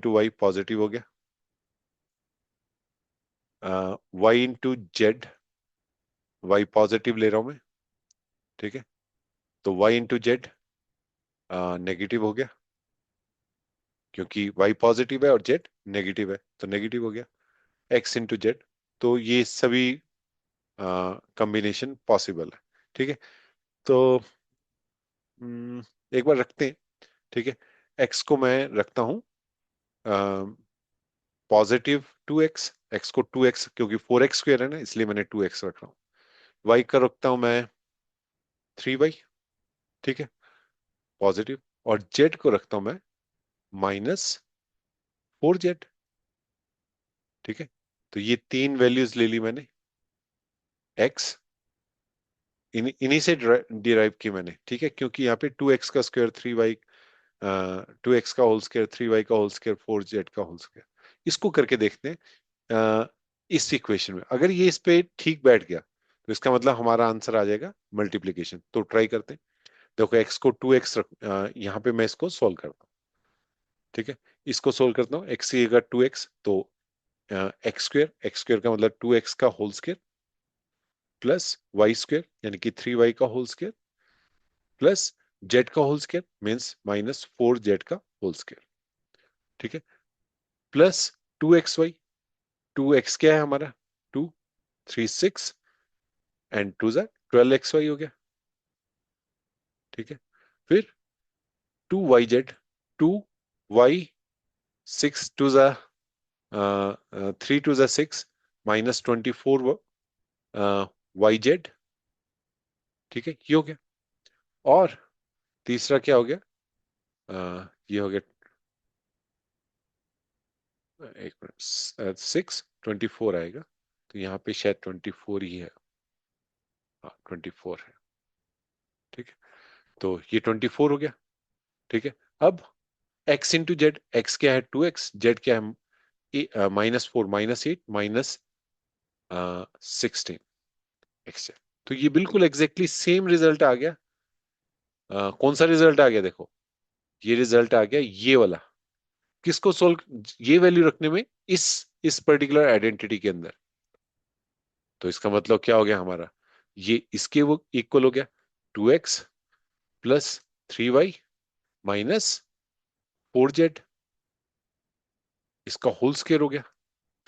S1: y पॉजिटिव हो गया, y × z, y पॉजिटिव ले रहा हूं मैं। ठीक है, तो y × z नेगेटिव हो गया, क्योंकि y पॉजिटिव है और z नेगेटिव है, तो नेगेटिव हो गया, x × z। तो ये सभी कॉम्बिनेशन पॉसिबल है। ठीक है, तो एक बार रखते हैं। ठीक है, x को मैं रखता हूं +2x, x को 2x, क्योंकि 4x² है ना, इसलिए मैंने 2x रख रहा हूँ। y का रखता हूं मैं 3y। ठीक है, पॉजिटिव। और z को रखता हूं मैं -4z। ठीक है, तो ये तीन वैल्यूज ले ली मैंने, x इन्हीं से डिराइव की मैंने। ठीक है, क्योंकि यहाँ पे 2x का स्क्वायर 3y, 2x का होल स्क्वायर 3y का होल स्क्वायर 4z का होल स्क्वायर, इसको करके देखते हैं। इस इक्वेशन में अगर ये इस पे ठीक बैठ गया तो इसका मतलब हमारा आंसर आ जाएगा मल्टीप्लीकेशन। तो ट्राई करते हैं। देखो x को 2x यहाँ पे मैं इसको सोल्व करता हूँ। ठीक है, इसको सोल्व करता हूँ। x की जगह 2x, तो x² का मतलब 2x का होल स्क्वायर +y² यानी कि 3y का होल स्क्वायर प्लस z का होल स्क्वायर मीन्स -4z का होल स्क्वायर। ठीक है, प्लस 2xy, 2x क्या है हमारा? 2, 3 6 एंड 2 ज़ा 12xy हो गया। ठीक है, फिर 2yz, 2y, 6 2 ज़ा 3 2 ज़ा 6 -24 yz। ठीक है, ये हो गया। और तीसरा क्या हो गया? ये हो गया, एक मिनट, 6 24 आएगा, तो यहाँ पे शायद 24 ही है। हाँ 24 है। ठीक है, तो ये 24 हो गया। ठीक है, अब x × z, x क्या है? 2x, z क्या है? -4 -8 -16 x। तो ये बिल्कुल एग्जैक्टली सेम रिजल्ट आ गया। कौन सा रिजल्ट आ गया? देखो ये रिजल्ट आ गया ये वाला। किसको सोल्व, ये वैल्यू रखने में, इस पर्टिकुलर आइडेंटिटी के अंदर। तो इसका मतलब क्या हो गया हमारा? ये इसके वो इक्वल हो गया, 2x +3y -4z, इसका होल स्क्वायर हो गया।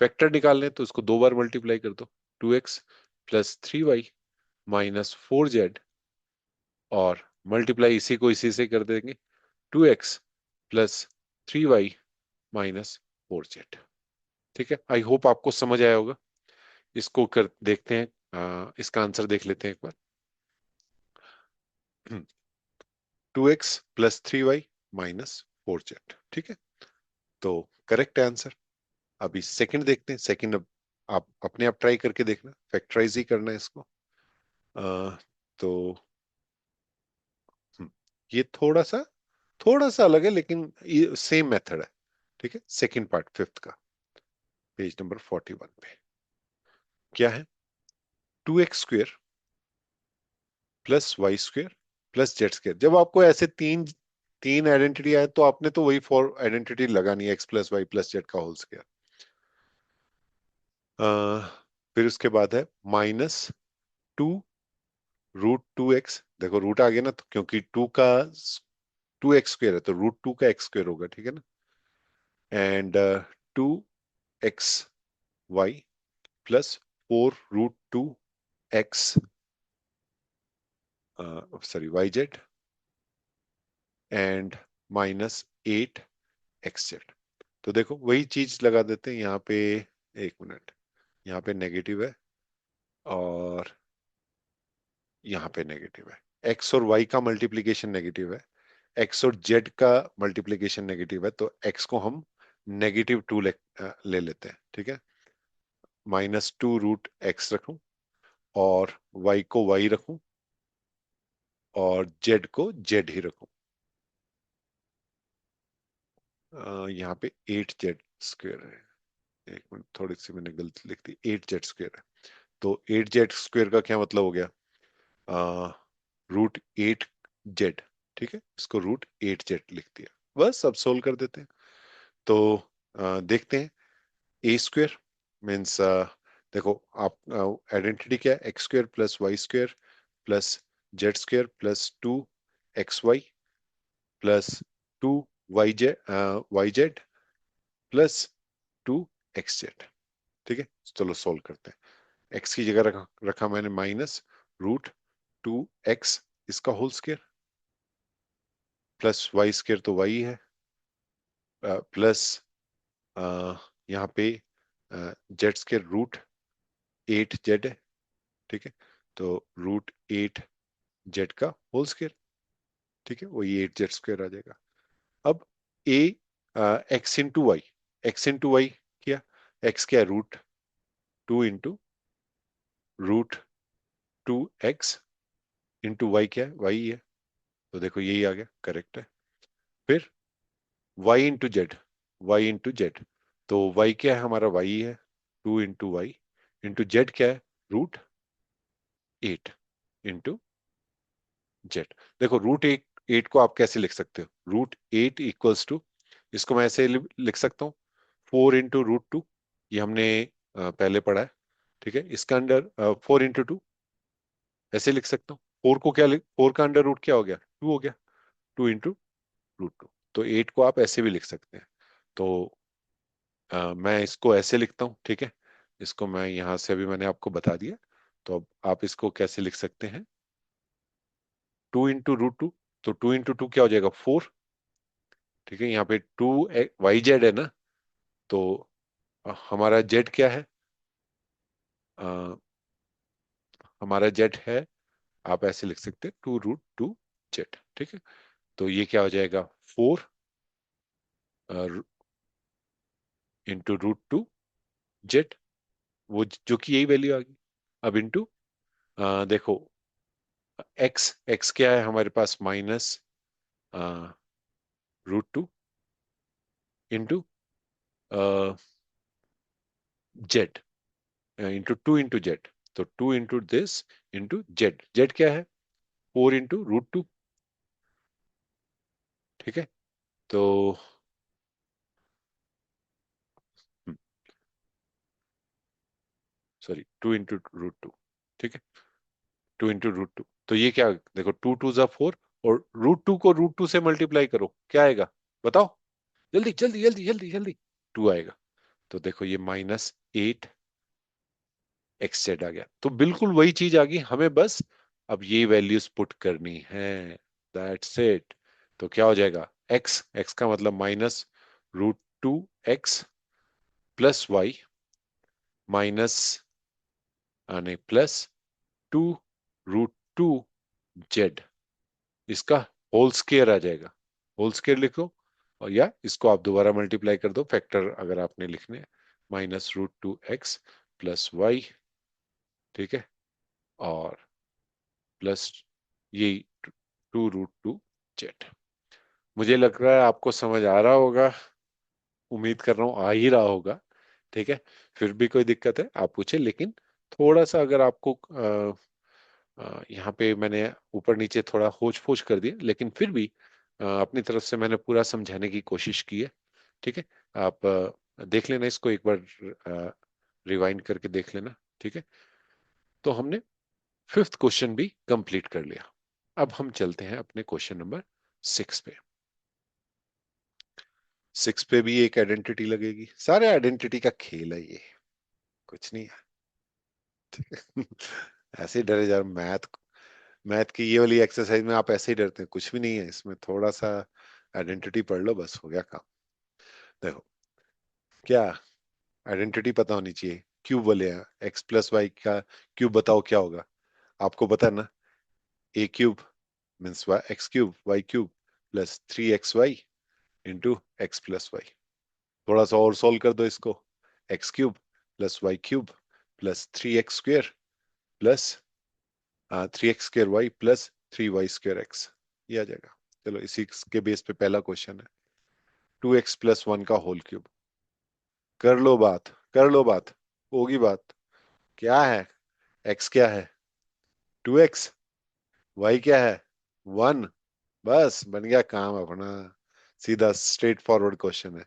S1: फैक्टर निकालने तो इसको दो बार मल्टीप्लाई कर दो, 2x +3y -4z, और मल्टीप्लाई इसी को इसी से कर देंगे, 2x +3y -4z। ठीक है, आई होप आपको समझ आया होगा। इसको कर देखते हैं, इसका आंसर देख लेते हैं एक बार। 2x+3y -4z। ठीक है, तो करेक्ट आंसर। अभी सेकंड देखते हैं। सेकंड अब आप अपने आप ट्राई करके देखना, फैक्टराइज ही करना है इसको। तो हम्म, ये थोड़ा सा अलग है, लेकिन ये सेम मेथड है। ठीक है, सेकंड पार्ट फिफ्थ का, पेज नंबर 41 पे क्या है? 2x² +y² +z²। जब आपको ऐसे तीन तीन आइडेंटिटी आए तो आपने तो वही फोर आइडेंटिटी लगानी है, x+y+z का होल स्क्वायर। फिर उसके बाद है -2√2x। देखो रूट आ गया ना, तो क्योंकि 2x² है तो √2 का x² होगा। ठीक है ना, and 2xy +4√2x, sorry yz, and -8xz। तो देखो वही चीज लगा देते हैं यहाँ पे। एक मिनट, यहाँ पे नेगेटिव है और यहाँ पे नेगेटिव है। एक्स और वाई का मल्टीप्लीकेशन नेगेटिव है, एक्स और जेड का मल्टीप्लीकेशन नेगेटिव है, तो एक्स को हम -2 ले लेते हैं। ठीक है, -2√x रखूं और वाई को वाई रखूं और जेड को जेड ही रखूं। यहाँ पे 8z² है। एक मिनट, थोड़ी सी मैंने गलती लिख दी, 8z² है। तो 8z² का क्या मतलब हो गया? √8z। ठीक है, इसको √8z लिख दिया। बस अब सोल्व कर देते हैं। तो देखते हैं। a² मीन्स, देखो आप आइडेंटिटी क्या है? x² +y² +z² +2xy +2yz +2xz। ठीक है, चलो सोल्व करते हैं। x की जगह रखा मैंने -√2x इसका होल स्क्वायर, +y² तो y है, प्लस यहाँ पे z² √8z है। ठीक है, तो √8z का होल स्क्वायर। ठीक है, वही 8z² आ जाएगा। अब a x × y, x × y किया, x क्या है? √2 इंटू वाई क्या है? वाई है। तो देखो यही आ गया, करेक्ट है। फिर y × z, तो y क्या है हमारा? y है, 2 × y इंटू जेड क्या है? √8 इंटू जेड। देखो √8 को आप कैसे लिख सकते हो? √8 इक्वल्स टू, इसको मैं ऐसे लिख सकता हूँ, 4 × √2। ये हमने पहले पढ़ा है। ठीक है, इसका अंडर 4 × 2 ऐसे लिख सकता हूँ। 4 का अंडर रूट क्या हो गया? 2 हो गया, 2 × √2। तो 8 को आप ऐसे भी लिख सकते हैं। तो मैं इसको ऐसे लिखता हूँ। ठीक है, इसको मैं यहां से अभी मैंने आपको बता दिया। तो अब आप इसको कैसे लिख सकते हैं? 2 × √2, तो 2 × 2 क्या हो जाएगा? 4। ठीक है, यहाँ पे 2yz है ना, तो हमारा जेड क्या है? अ, हमारा जेड है, आप ऐसे लिख सकते हैं 2√2z। ठीक है, तो ये क्या हो जाएगा? 4 × √2z, वो जो कि यही वैल्यू आ गई। अब इंटू, देखो एक्स क्या है हमारे पास? -√2 इंटू जेड, इंटू 2 × जेड। तो 2 × दिस इंटू जेड, जेड क्या है? 4 × √2। ठीक है, तो सॉरी, 2 × √2। ठीक है, 2 × √2, तो ये क्या? देखो 2 × 2 = 4, और √2 को √2 से मल्टीप्लाई करो, क्या आएगा? बताओ, जल्दी जल्दी जल्दी जल्दी जल्दी। 2 आएगा। तो देखो ये -8xz आ गया। तो बिल्कुल वही चीज आ गई हमें, बस अब ये वैल्यूज पुट करनी है। That's it. तो क्या हो जाएगा? एक्स, एक्स का मतलब -√2x +y नहीं, +2 √2z इसका होल स्क्वायर आ जाएगा, होल स्क्वायर लिखो, और या इसको आप दोबारा मल्टीप्लाई कर दो, फैक्टर अगर आपने लिखने हैं, -√2x + y, ठीक है, और प्लस ये 2√2z। मुझे लग रहा है आपको समझ आ रहा होगा, उम्मीद कर रहा हूँ आ ही रहा होगा, ठीक है। फिर भी कोई दिक्कत है आप पूछे, लेकिन थोड़ा सा अगर आपको यहाँ पे मैंने ऊपर नीचे थोड़ा होच पोच कर दिया, लेकिन फिर भी अपनी तरफ से मैंने पूरा समझाने की कोशिश की है, ठीक है। आप देख लेना इसको एक बार, रिवाइंड करके देख लेना, ठीक है। तो हमने फिफ्थ क्वेश्चन भी कंप्लीट कर लिया। अब हम चलते हैं अपने क्वेश्चन नंबर 6 पे। 6 पे भी एक आइडेंटिटी लगेगी, सारे आइडेंटिटी का खेल है ये, कुछ नहीं है। ऐसे ही डरे जा रहे, मैथ मैथ की ये वाली एक्सरसाइज में आप ऐसे ही डरते हैं, कुछ भी नहीं है इसमें, थोड़ा सा आइडेंटिटी पढ़ लो, बस हो गया काम। देखो क्या, आइडेंटिटी पता होनी चाहिए। क्यूब बोले हैं, x + y का क्यूब बताओ क्या होगा, आपको पता है ना, a³ means x³ y³ +3xy into x + y। थोड़ा सा और सॉल्व कर दो इसको, x³ +y³ +3x² plus 3x² y +3y²x, ये आ जाएगा। चलो इसी के बेस पे पहला क्वेश्चन है, 2x + 1 का होल क्यूब। कर लो बात, कर लो बात, होगी बात। क्या है, x क्या है 2x, y क्या है 1, बस बन गया काम अपना, सीधा स्ट्रेट फॉरवर्ड क्वेश्चन है।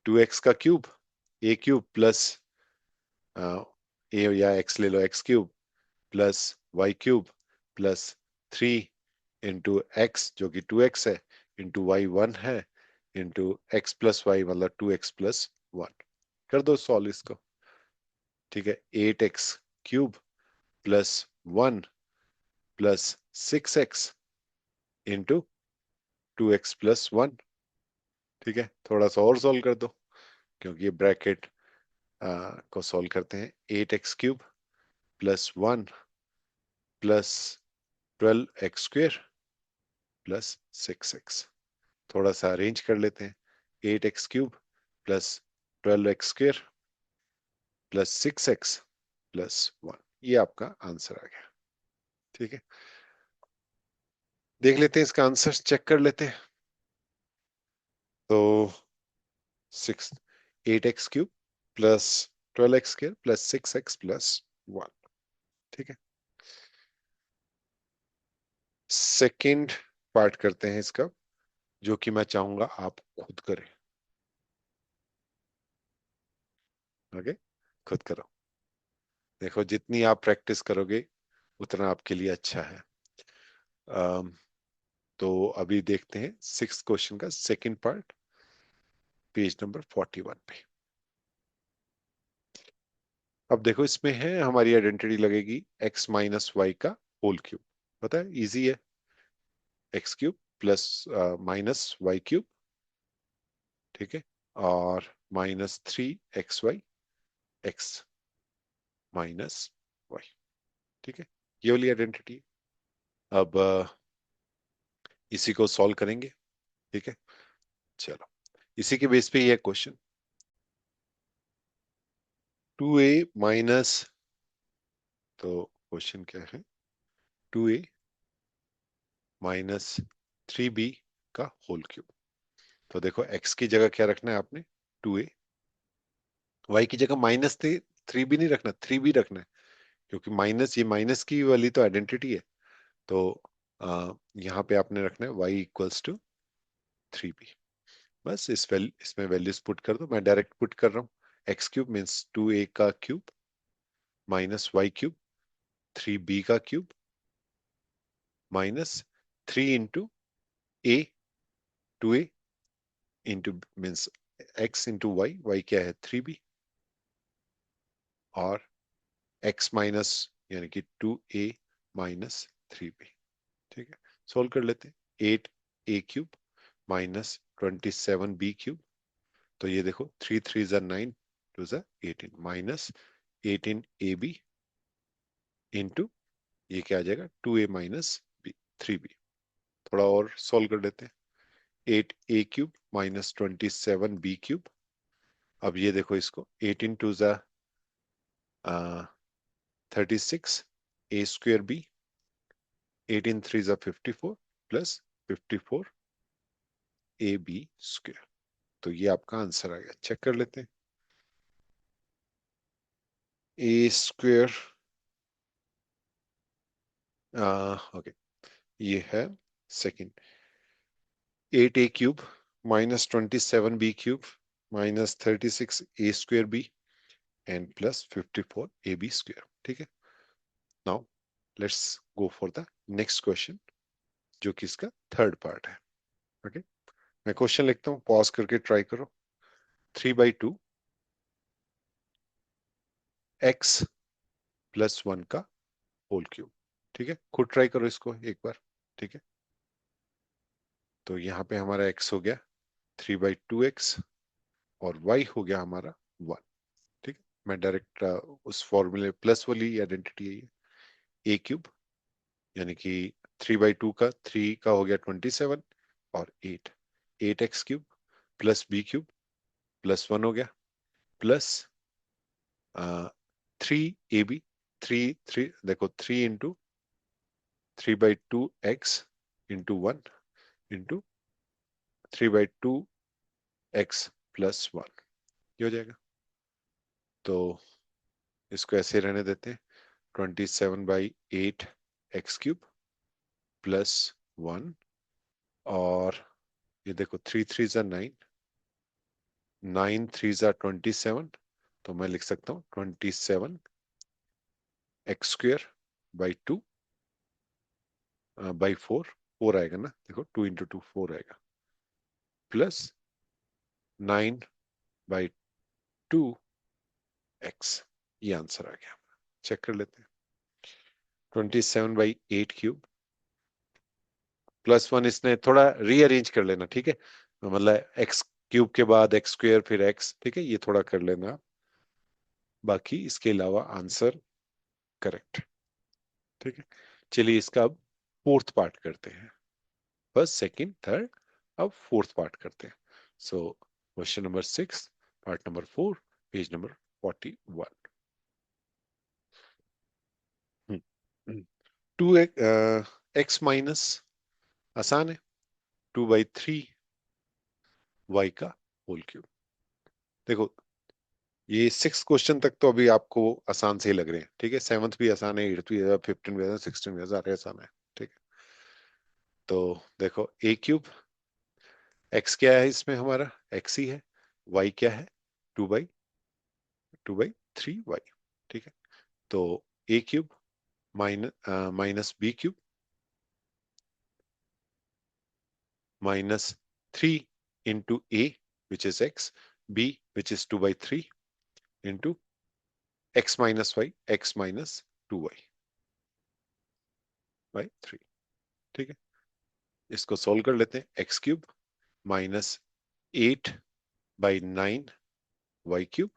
S1: 2x का क्यूब, a³ ए या x ले लो, x³ +y³ +3 × जो कि 2x है, इंटू y 1 है, इंटू x + y मतलब 2x + 1। कर दो सॉल्व इसको, ठीक है। 8x³ +1 +6x इंटू 2x + 1, ठीक है। थोड़ा सा और सॉल्व कर दो, क्योंकि ये ब्रैकेट को सॉल्व करते हैं। 8x³ +1 +12x² +6x, थोड़ा सा अरेंज कर लेते हैं। 8x³ +12x² +6x +1, ये आपका आंसर आ गया, ठीक है। देख लेते हैं इसका आंसर, चेक कर लेते हैं। तो 8x³ +12x² +6x +1, ठीक है। सेकंड पार्ट करते हैं इसका, जो कि मैं चाहूंगा आप खुद करें। ओके, खुद करो। देखो जितनी आप प्रैक्टिस करोगे उतना आपके लिए अच्छा है। अम, तो अभी देखते हैं सिक्स क्वेश्चन का सेकंड पार्ट, पेज नंबर 41 पे। अब देखो इसमें है, हमारी आइडेंटिटी लगेगी x - y का होल क्यूब। पता है, इजी है, x³ +-y³, ठीक है, और -3xy x - y, ठीक है, ये वाली आइडेंटिटी। अब इसी को सॉल्व करेंगे, ठीक है। चलो इसी के बेस पे ये क्वेश्चन, 2a माइनस, तो क्वेश्चन क्या है, 2a -3b का होल क्यूब। तो देखो x की जगह क्या रखना है आपने, 2a, y की जगह -3b नहीं रखना, 3b रखना है, क्योंकि माइनस, ये माइनस की वाली तो आइडेंटिटी है। तो यहाँ पे आपने रखना है y = 3b। बस इसमें वैल्यूज पुट कर दो, मैं डायरेक्ट पुट कर रहा हूँ। x³ मीन्स 2a का क्यूब -y³ 3b का cube -3 × a 2a into means x into y क्या है 3b, और x माइनस यानी कि 2a -3b, ठीक है। सोल्व कर लेते हैं। 8a³ -27b³, तो ये देखो 3 3 = 9, 2 = 18, -18ab इंटू ये क्या आ जाएगा 2a - b 3b। थोड़ा और सॉल्व कर लेते हैं। 8a³ minus 27b³। अब ये देखो इसको, 8 × 2 36 a²b, 8 × 3 54 प्लस 54ab²। तो ये आपका आंसर आ गया। चेक कर लेते हैं। a², ओके, ये है second. 8a³ minus 27b³ minus 36a²b and plus 54ab²। ठीक है। Now let's go for the next question, जो कि इसका थर्ड पार्ट है। ओके, मैं क्वेश्चन लिखता हूँ, पॉज करके ट्राई करो। 3/2 x प्लस 1 का होल क्यूब। ठीक है, खुद ट्राई करो इसको एक बार। ठीक है, तो यहाँ पे हमारा x हो गया 3/2x और y हो गया हमारा 1। ठीक है, मैं डायरेक्ट उस फॉर्मूले प्लस वाली आइडेंटिटी है ये। a³ यानी कि 3/2 का 3 का हो गया 27 और 8x³ प्लस b³ प्लस 1 हो गया प्लस 3ab। थ्री थ्री देखो, 3 × 3/2x into 1 into 3/2x plus 1, ये हो जाएगा। तो इसको ऐसे रहने देते हैं। 27/8x³ प्लस 1, और ये देखो 3 × 3 = 9, 9 × 3 = 27। तो मैं लिख सकता हूँ 27x² बाई 4 आएगा ना, देखो 2 × 2 4 आएगा, प्लस 9/2x। ये आंसर आ गया। चेक कर लेते हैं। 27/8³ प्लस 1, इसने थोड़ा रीअरेंज कर लेना। ठीक है, मतलब x³ के बाद x² फिर x। ठीक है, ये थोड़ा कर लेना। बाकी इसके अलावा आंसर करेक्ट। ठीक है, चलिए इसका अब फोर्थ पार्ट करते हैं। फर्स्ट, सेकंड, थर्ड, अब फोर्थ पार्ट करते हैं। So question number 6, part number 4, page number 41। 2x minus, आसान है, 2/3 y का होल क्यूब। देखो, ये 6 क्वेश्चन तक तो अभी आपको आसान से ही लग रहे हैं। ठीक है, 7th भी आसान है, 8th भी आसान है, 15 भी आसान है, 16 भी आसान है। ठीक है, तो देखो a³, x क्या है इसमें, हमारा x ही है। y क्या है, 2/3y। ठीक है, तो a³ minus b³ minus 3 × a which is x, b which is 2/3 into x minus y, x minus 2y/3। ठीक है, इसको सोल्व कर लेते हैं। x³ माइनस 8/9 y³,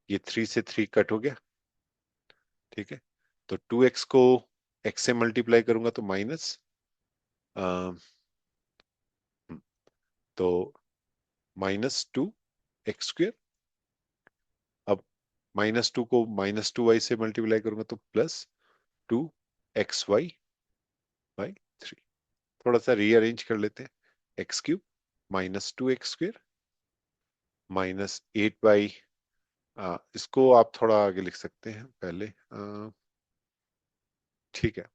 S1: ये 3 से 3 कट हो गया। ठीक है, तो 2x को x से मल्टीप्लाई करूंगा तो माइनस, तो -2x²। अब -2 को -2y से मल्टीप्लाई करूंगा तो +2xy/3। थोड़ा सा रीअरेंज कर लेते हैं। x³ -2x² -8 इसको आप थोड़ा आगे लिख सकते हैं पहले। ठीक है,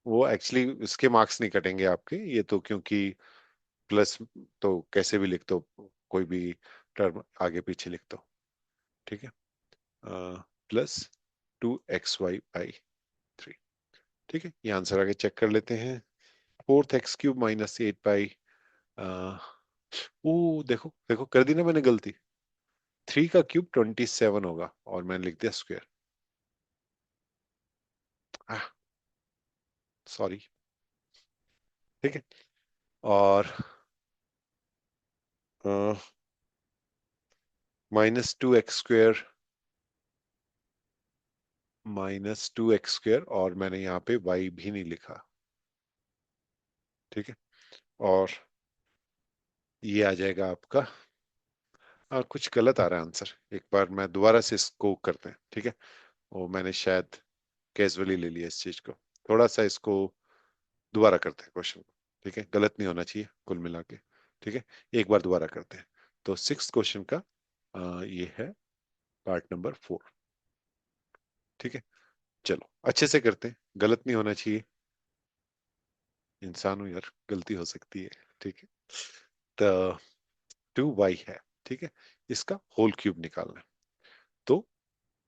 S1: वो एक्चुअली इसके मार्क्स नहीं कटेंगे आपके, ये तो क्योंकि प्लस, तो कैसे भी लिख दो, कोई भी टर्म आगे पीछे लिख दो। ठीक है, +2xy/3। ठीक है, ये आंसर आगे चेक कर लेते हैं। 4x³ -8 ओ देखो देखो, कर दी ना मैंने गलती। 3 का क्यूब 27 होगा और मैंने लिख दिया स्क्वायर। सॉरी। ठीक है, और -2x² -2x² और मैंने यहाँ पे y भी नहीं लिखा। ठीक है। और ये आ जाएगा आपका, कुछ गलत आ रहा है आंसर, एक बार मैं दोबारा से इसको करते हैं, ठीक है। वो मैंने शायद कैजुअली ले लिया इस चीज को, थोड़ा सा इसको दोबारा करते हैं क्वेश्चन को, ठीक है, गलत नहीं होना चाहिए कुल मिला के, ठीक है। एक बार दोबारा करते हैं। तो सिक्स क्वेश्चन का ये है पार्ट नंबर 4, ठीक है। चलो अच्छे से करते हैं, गलत नहीं होना चाहिए, इंसान हूं यार, गलती हो सकती है, ठीक है। तो 2y है, ठीक है, इसका होल क्यूब निकालना है। तो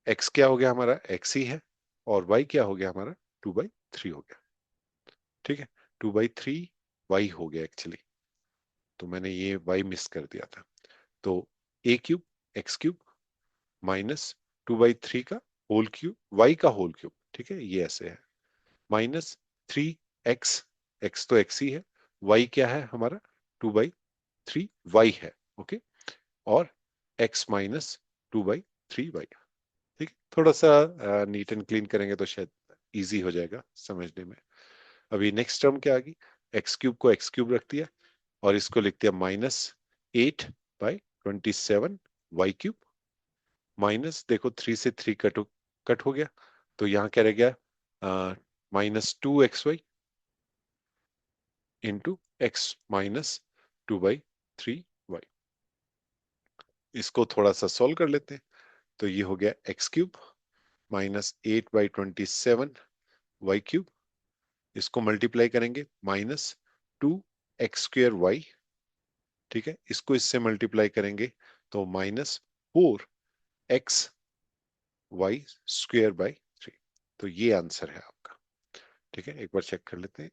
S1: x क्या हो गया हमारा, x ही है, और y क्या हो गया हमारा, 2/3 हो गया, ठीक है। 2/3 y हो गया एक्चुअली, तो मैंने ये y मिस कर दिया था। तो a³ x³ -2/3 का होल क्यूब, y का होल क्यूब, ठीक है, ये ऐसे है, -3x, x तो x ही है, y क्या है हमारा, 2/3 y है, ओके। और x -2/3 y, ठीक है। थोड़ा सा नीट एंड क्लीन करेंगे तो शायद इजी हो जाएगा समझने में। अभी नेक्स्ट टर्म क्या आ गई, x³ को x³ रख दिया, और इसको लिख दिया -8/27 y³, माइनस देखो 3 से 3 कट हो गया, तो यहाँ क्या रह गया, -2xy इंटू x -2/3y। इसको थोड़ा सा सॉल्व कर लेते हैं। तो ये हो गया x³ -8/27 y³, इसको मल्टीप्लाई करेंगे -2x²y, ठीक है, इसको इससे मल्टीप्लाई करेंगे तो -4x y² बाई 3। तो ये आंसर है आपका, ठीक है। एक बार चेक कर लेते हैं,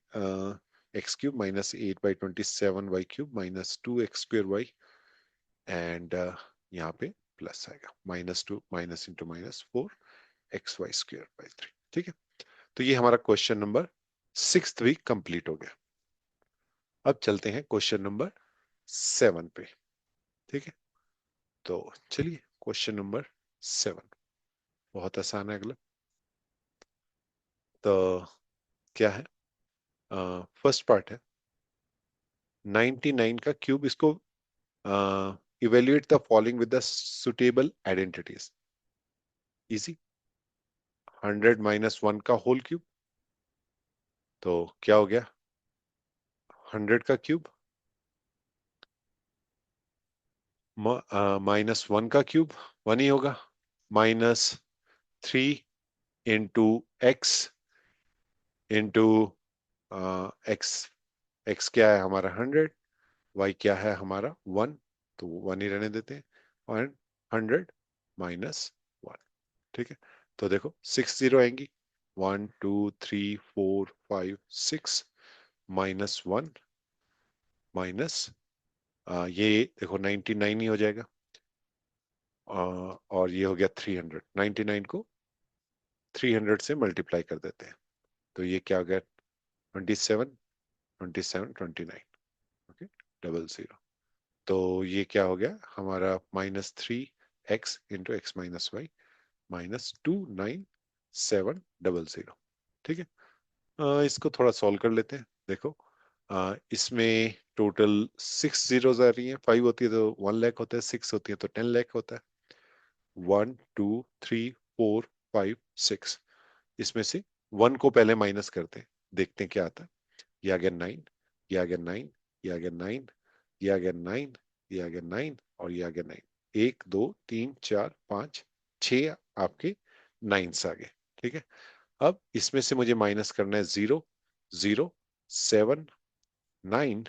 S1: x³ -8/27 y³ -2x²y, एंड यहाँ पे प्लस आएगा, -2 माइनस इंटू -4 xy² बाई 3, ठीक है। तो ये हमारा क्वेश्चन नंबर 6 भी कंप्लीट हो गया। अब चलते हैं क्वेश्चन नंबर 7 पे, ठीक है। तो चलिए क्वेश्चन नंबर 7 बहुत आसान है अगला। तो क्या है, फर्स्ट पार्ट है 99 का क्यूब, इसको evaluate the following with the suitable identities. Easy, 100 - 1 का होल क्यूब, तो क्या हो गया, 100 का क्यूब, -1 का क्यूब 1 ही होगा, -3 into x into x, x क्या है हमारा 100, वाई क्या है हमारा 1, तो 1 ही रहने देते हैं, और 100 - 1, ठीक है। तो देखो 6 जीरो आएंगी, 1 2 3 4 5 6, -1 माइनस, ये देखो 99 ही हो जाएगा, और ये हो गया 300, 99 को 300 से मल्टीप्लाई कर देते हैं, तो ये क्या हो गया, 27 27 29, ओके, 00। तो ये क्या हो गया हमारा, -3x × x - y -29700, ठीक है। इसको थोड़ा सॉल्व कर लेते हैं, देखो इसमें टोटल 6 जीरोज आ रही हैं, 5 होती है तो 1 लाख होता है, 6 होती है तो 10 लाख होता है, 1 2 3 4 5 6, इसमें से 1 को पहले माइनस करते हैं, देखते हैं क्या आता है। ये आ गया 9, ये आ गया 9, ये आ गया 9, ये आ गया 9, ये आ गया 9, और ये आ गया 9, 1 2 3 4 5 6 आपके 9s आ गए, ठीक है। अब इसमें से मुझे माइनस करना है 0 0 7 9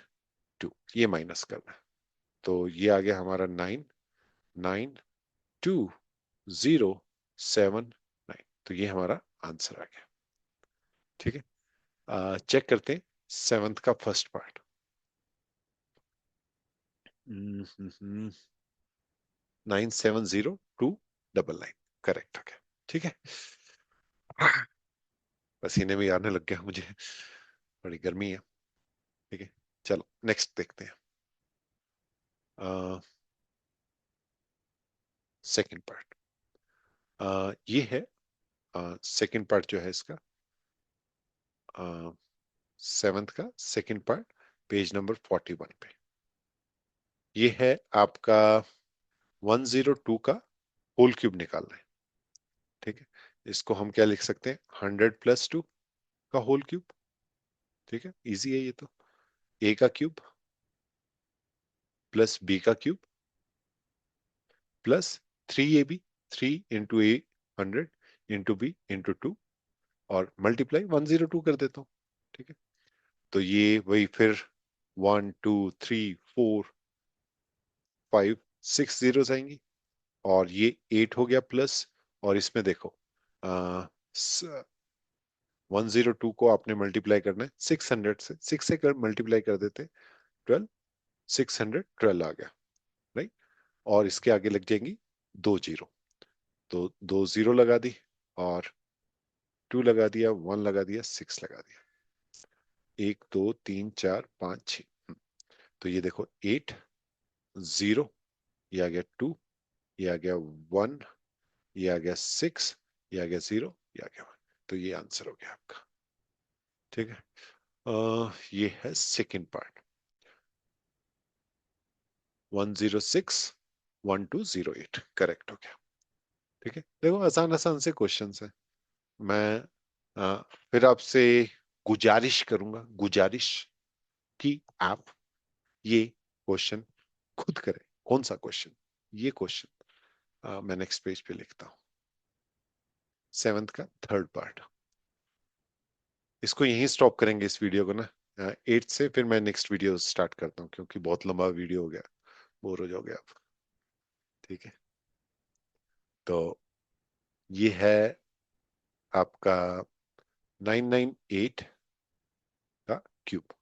S1: 2, ये माइनस करना है, तो ये आ गया हमारा 9 9 2 0 7 9, तो ये हमारा आंसर आ गया, ठीक है। चेक करते हैं सेवंथ का फर्स्ट पार्ट। 9 7 0 2 9 9, करेक्ट हो गया, ठीक है। पसीने भी आने लग गया मुझे, बड़ी गर्मी है, ठीक है। चलो नेक्स्ट देखते हैं, सेकंड पार्ट। ये है सेकंड पार्ट जो है इसका, सेवंथ का सेकंड पार्ट, पेज नंबर 41 पे। ये है आपका 102 का होल क्यूब निकालना है। ठीक है, इसको हम क्या लिख सकते हैं, 100 + 2 का होल क्यूब। ठीक है, इजी है ये तो। ए का क्यूब प्लस बी का cube plus 3ab, 3 × a 100 × b × 2 और मल्टीप्लाई 102 कर देता हूँ। ठीक है, तो ये वही फिर 1 2 3 4 5 6 जीरोस आएंगी और ये 8 हो गया प्लस। और इसमें देखो 102 को आपने मल्टीप्लाई करना है 600 से, 6 से कर मल्टीप्लाई कर देते 12, 612 आ गया, राइट। और इसके आगे लग जाएंगी 2 जीरो, तो 2 जीरो लगा दी और 2 लगा दिया, 1 लगा दिया, 6 लगा दिया, 1 2 3 4 5 6। तो ये देखो 8 0, ये आ गया 2, ये आ गया 1, ये आ गया 6, ये आ गया 0, ये आ गया 1। तो ये आंसर हो गया आपका। ठीक है, ये है सेकेंड पार्ट, 106 1208 करेक्ट हो गया। ठीक है, देखो आसान आसान से क्वेश्चन है। मैं फिर आपसे गुजारिश करूंगा, गुजारिश कि आप ये क्वेश्चन खुद करें। कौन सा क्वेश्चन? ये क्वेश्चन मैं नेक्स्ट पेज पे लिखता हूँ, सेवेंथ का थर्ड पार्ट। इसको यहीं स्टॉप करेंगे इस वीडियो को ना, एट से फिर मैं नेक्स्ट वीडियो स्टार्ट करता हूँ क्योंकि बहुत लंबा वीडियो हो गया, बोर हो जाओगे आप। ठीक है, तो ये है आपका 998 का क्यूब।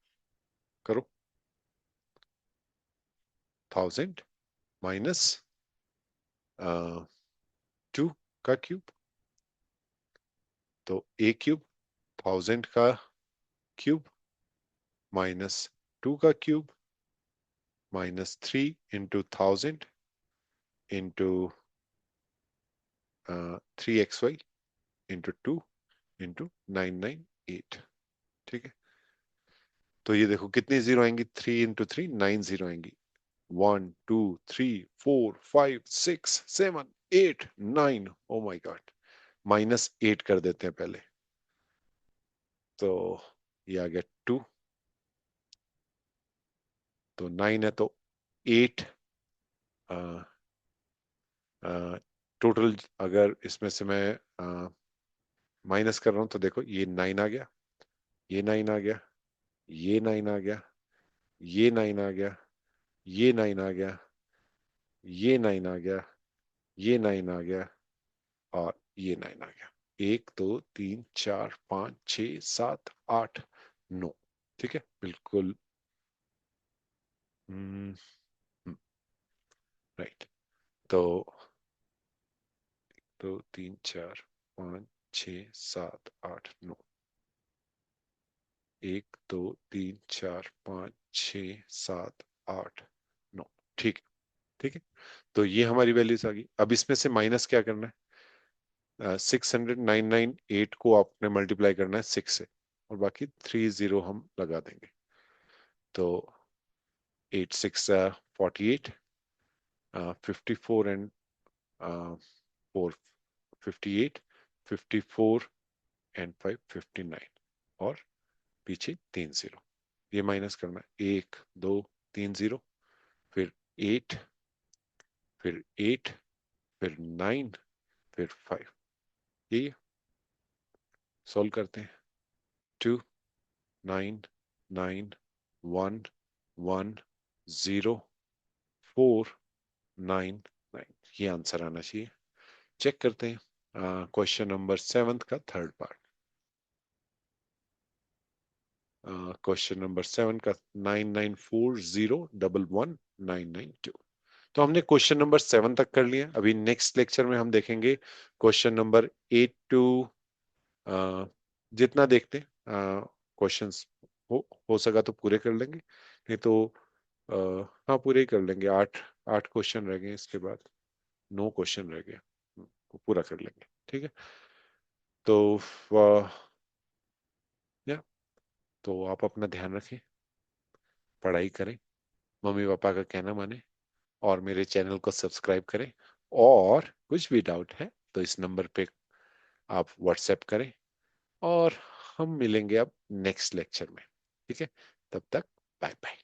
S1: करो, 1000 - 2 का क्यूब, तो ए क्यूब 1000 का क्यूब -2 का क्यूब -3 × 1000 × 2 × 998। ठीक है, तो ये देखो कितनी जीरो आएंगी, 3 × 3 9 जीरो आएंगी। 1 2 3 4 5 6 7 8 9, ओ माय गॉड, -8 कर देते हैं पहले। तो ये आ गया 2, तो 9 है तो 8 टोटल। अगर इसमें से मैं माइनस कर रहा हूं तो देखो ये 9 आ गया, ये 9 आ गया, ये 9 आ गया, ये 9 आ गया, ये 9 आ गया, ये 9 आ गया, ये 9 आ गया और ये 9 आ गया। 1 2 3 4 5 6 7 8 9। ठीक है, बिल्कुल। राइट, तो 2 3 4 5 6 7 8 9, 1 2 3 4 5 6 7 8 9। ठीक है, ठीक है, तो ये हमारी वैल्यूज आ गई। अब इसमें से माइनस क्या करना है, 600 998 को आपने मल्टीप्लाई करना है 6 से और बाकी 30 हम लगा देंगे। तो 8 6 48, 54 एंड 4 58, 54 एंड 5 59 और पीछे 3 0। ये माइनस करना है, 1 2 3 0, फिर 8, फिर 8, फिर 9, फिर 5। ये सॉल्व करते हैं। 2 9 9 1 1 0 4 9 9, ये आंसर आना चाहिए। चेक करते हैं क्वेश्चन नंबर सेवंथ का थर्ड पार्ट। क्वेश्चन नंबर 7 का 9940111992। तो हमने क्वेश्चन नंबर 7 तक कर लिया। अभी नेक्स्ट लेक्चर में हम देखेंगे क्वेश्चन नंबर 8 टू, जितना देखते हैं क्वेश्चंस हो सका तो पूरे कर लेंगे, नहीं तो आ, हाँ पूरे ही कर लेंगे। 8 8 क्वेश्चन रह गए, इसके बाद 9 क्वेश्चन रह गए, वो पूरा कर लेंगे। ठीक है, तो या तो आप अपना ध्यान रखें, पढ़ाई करें, मम्मी पापा का कहना माने, और मेरे चैनल को सब्सक्राइब करें। और कुछ भी डाउट है तो इस नंबर पे आप व्हाट्सएप करें, और हम मिलेंगे अब नेक्स्ट लेक्चर में। ठीक है, तब तक बाय बाय।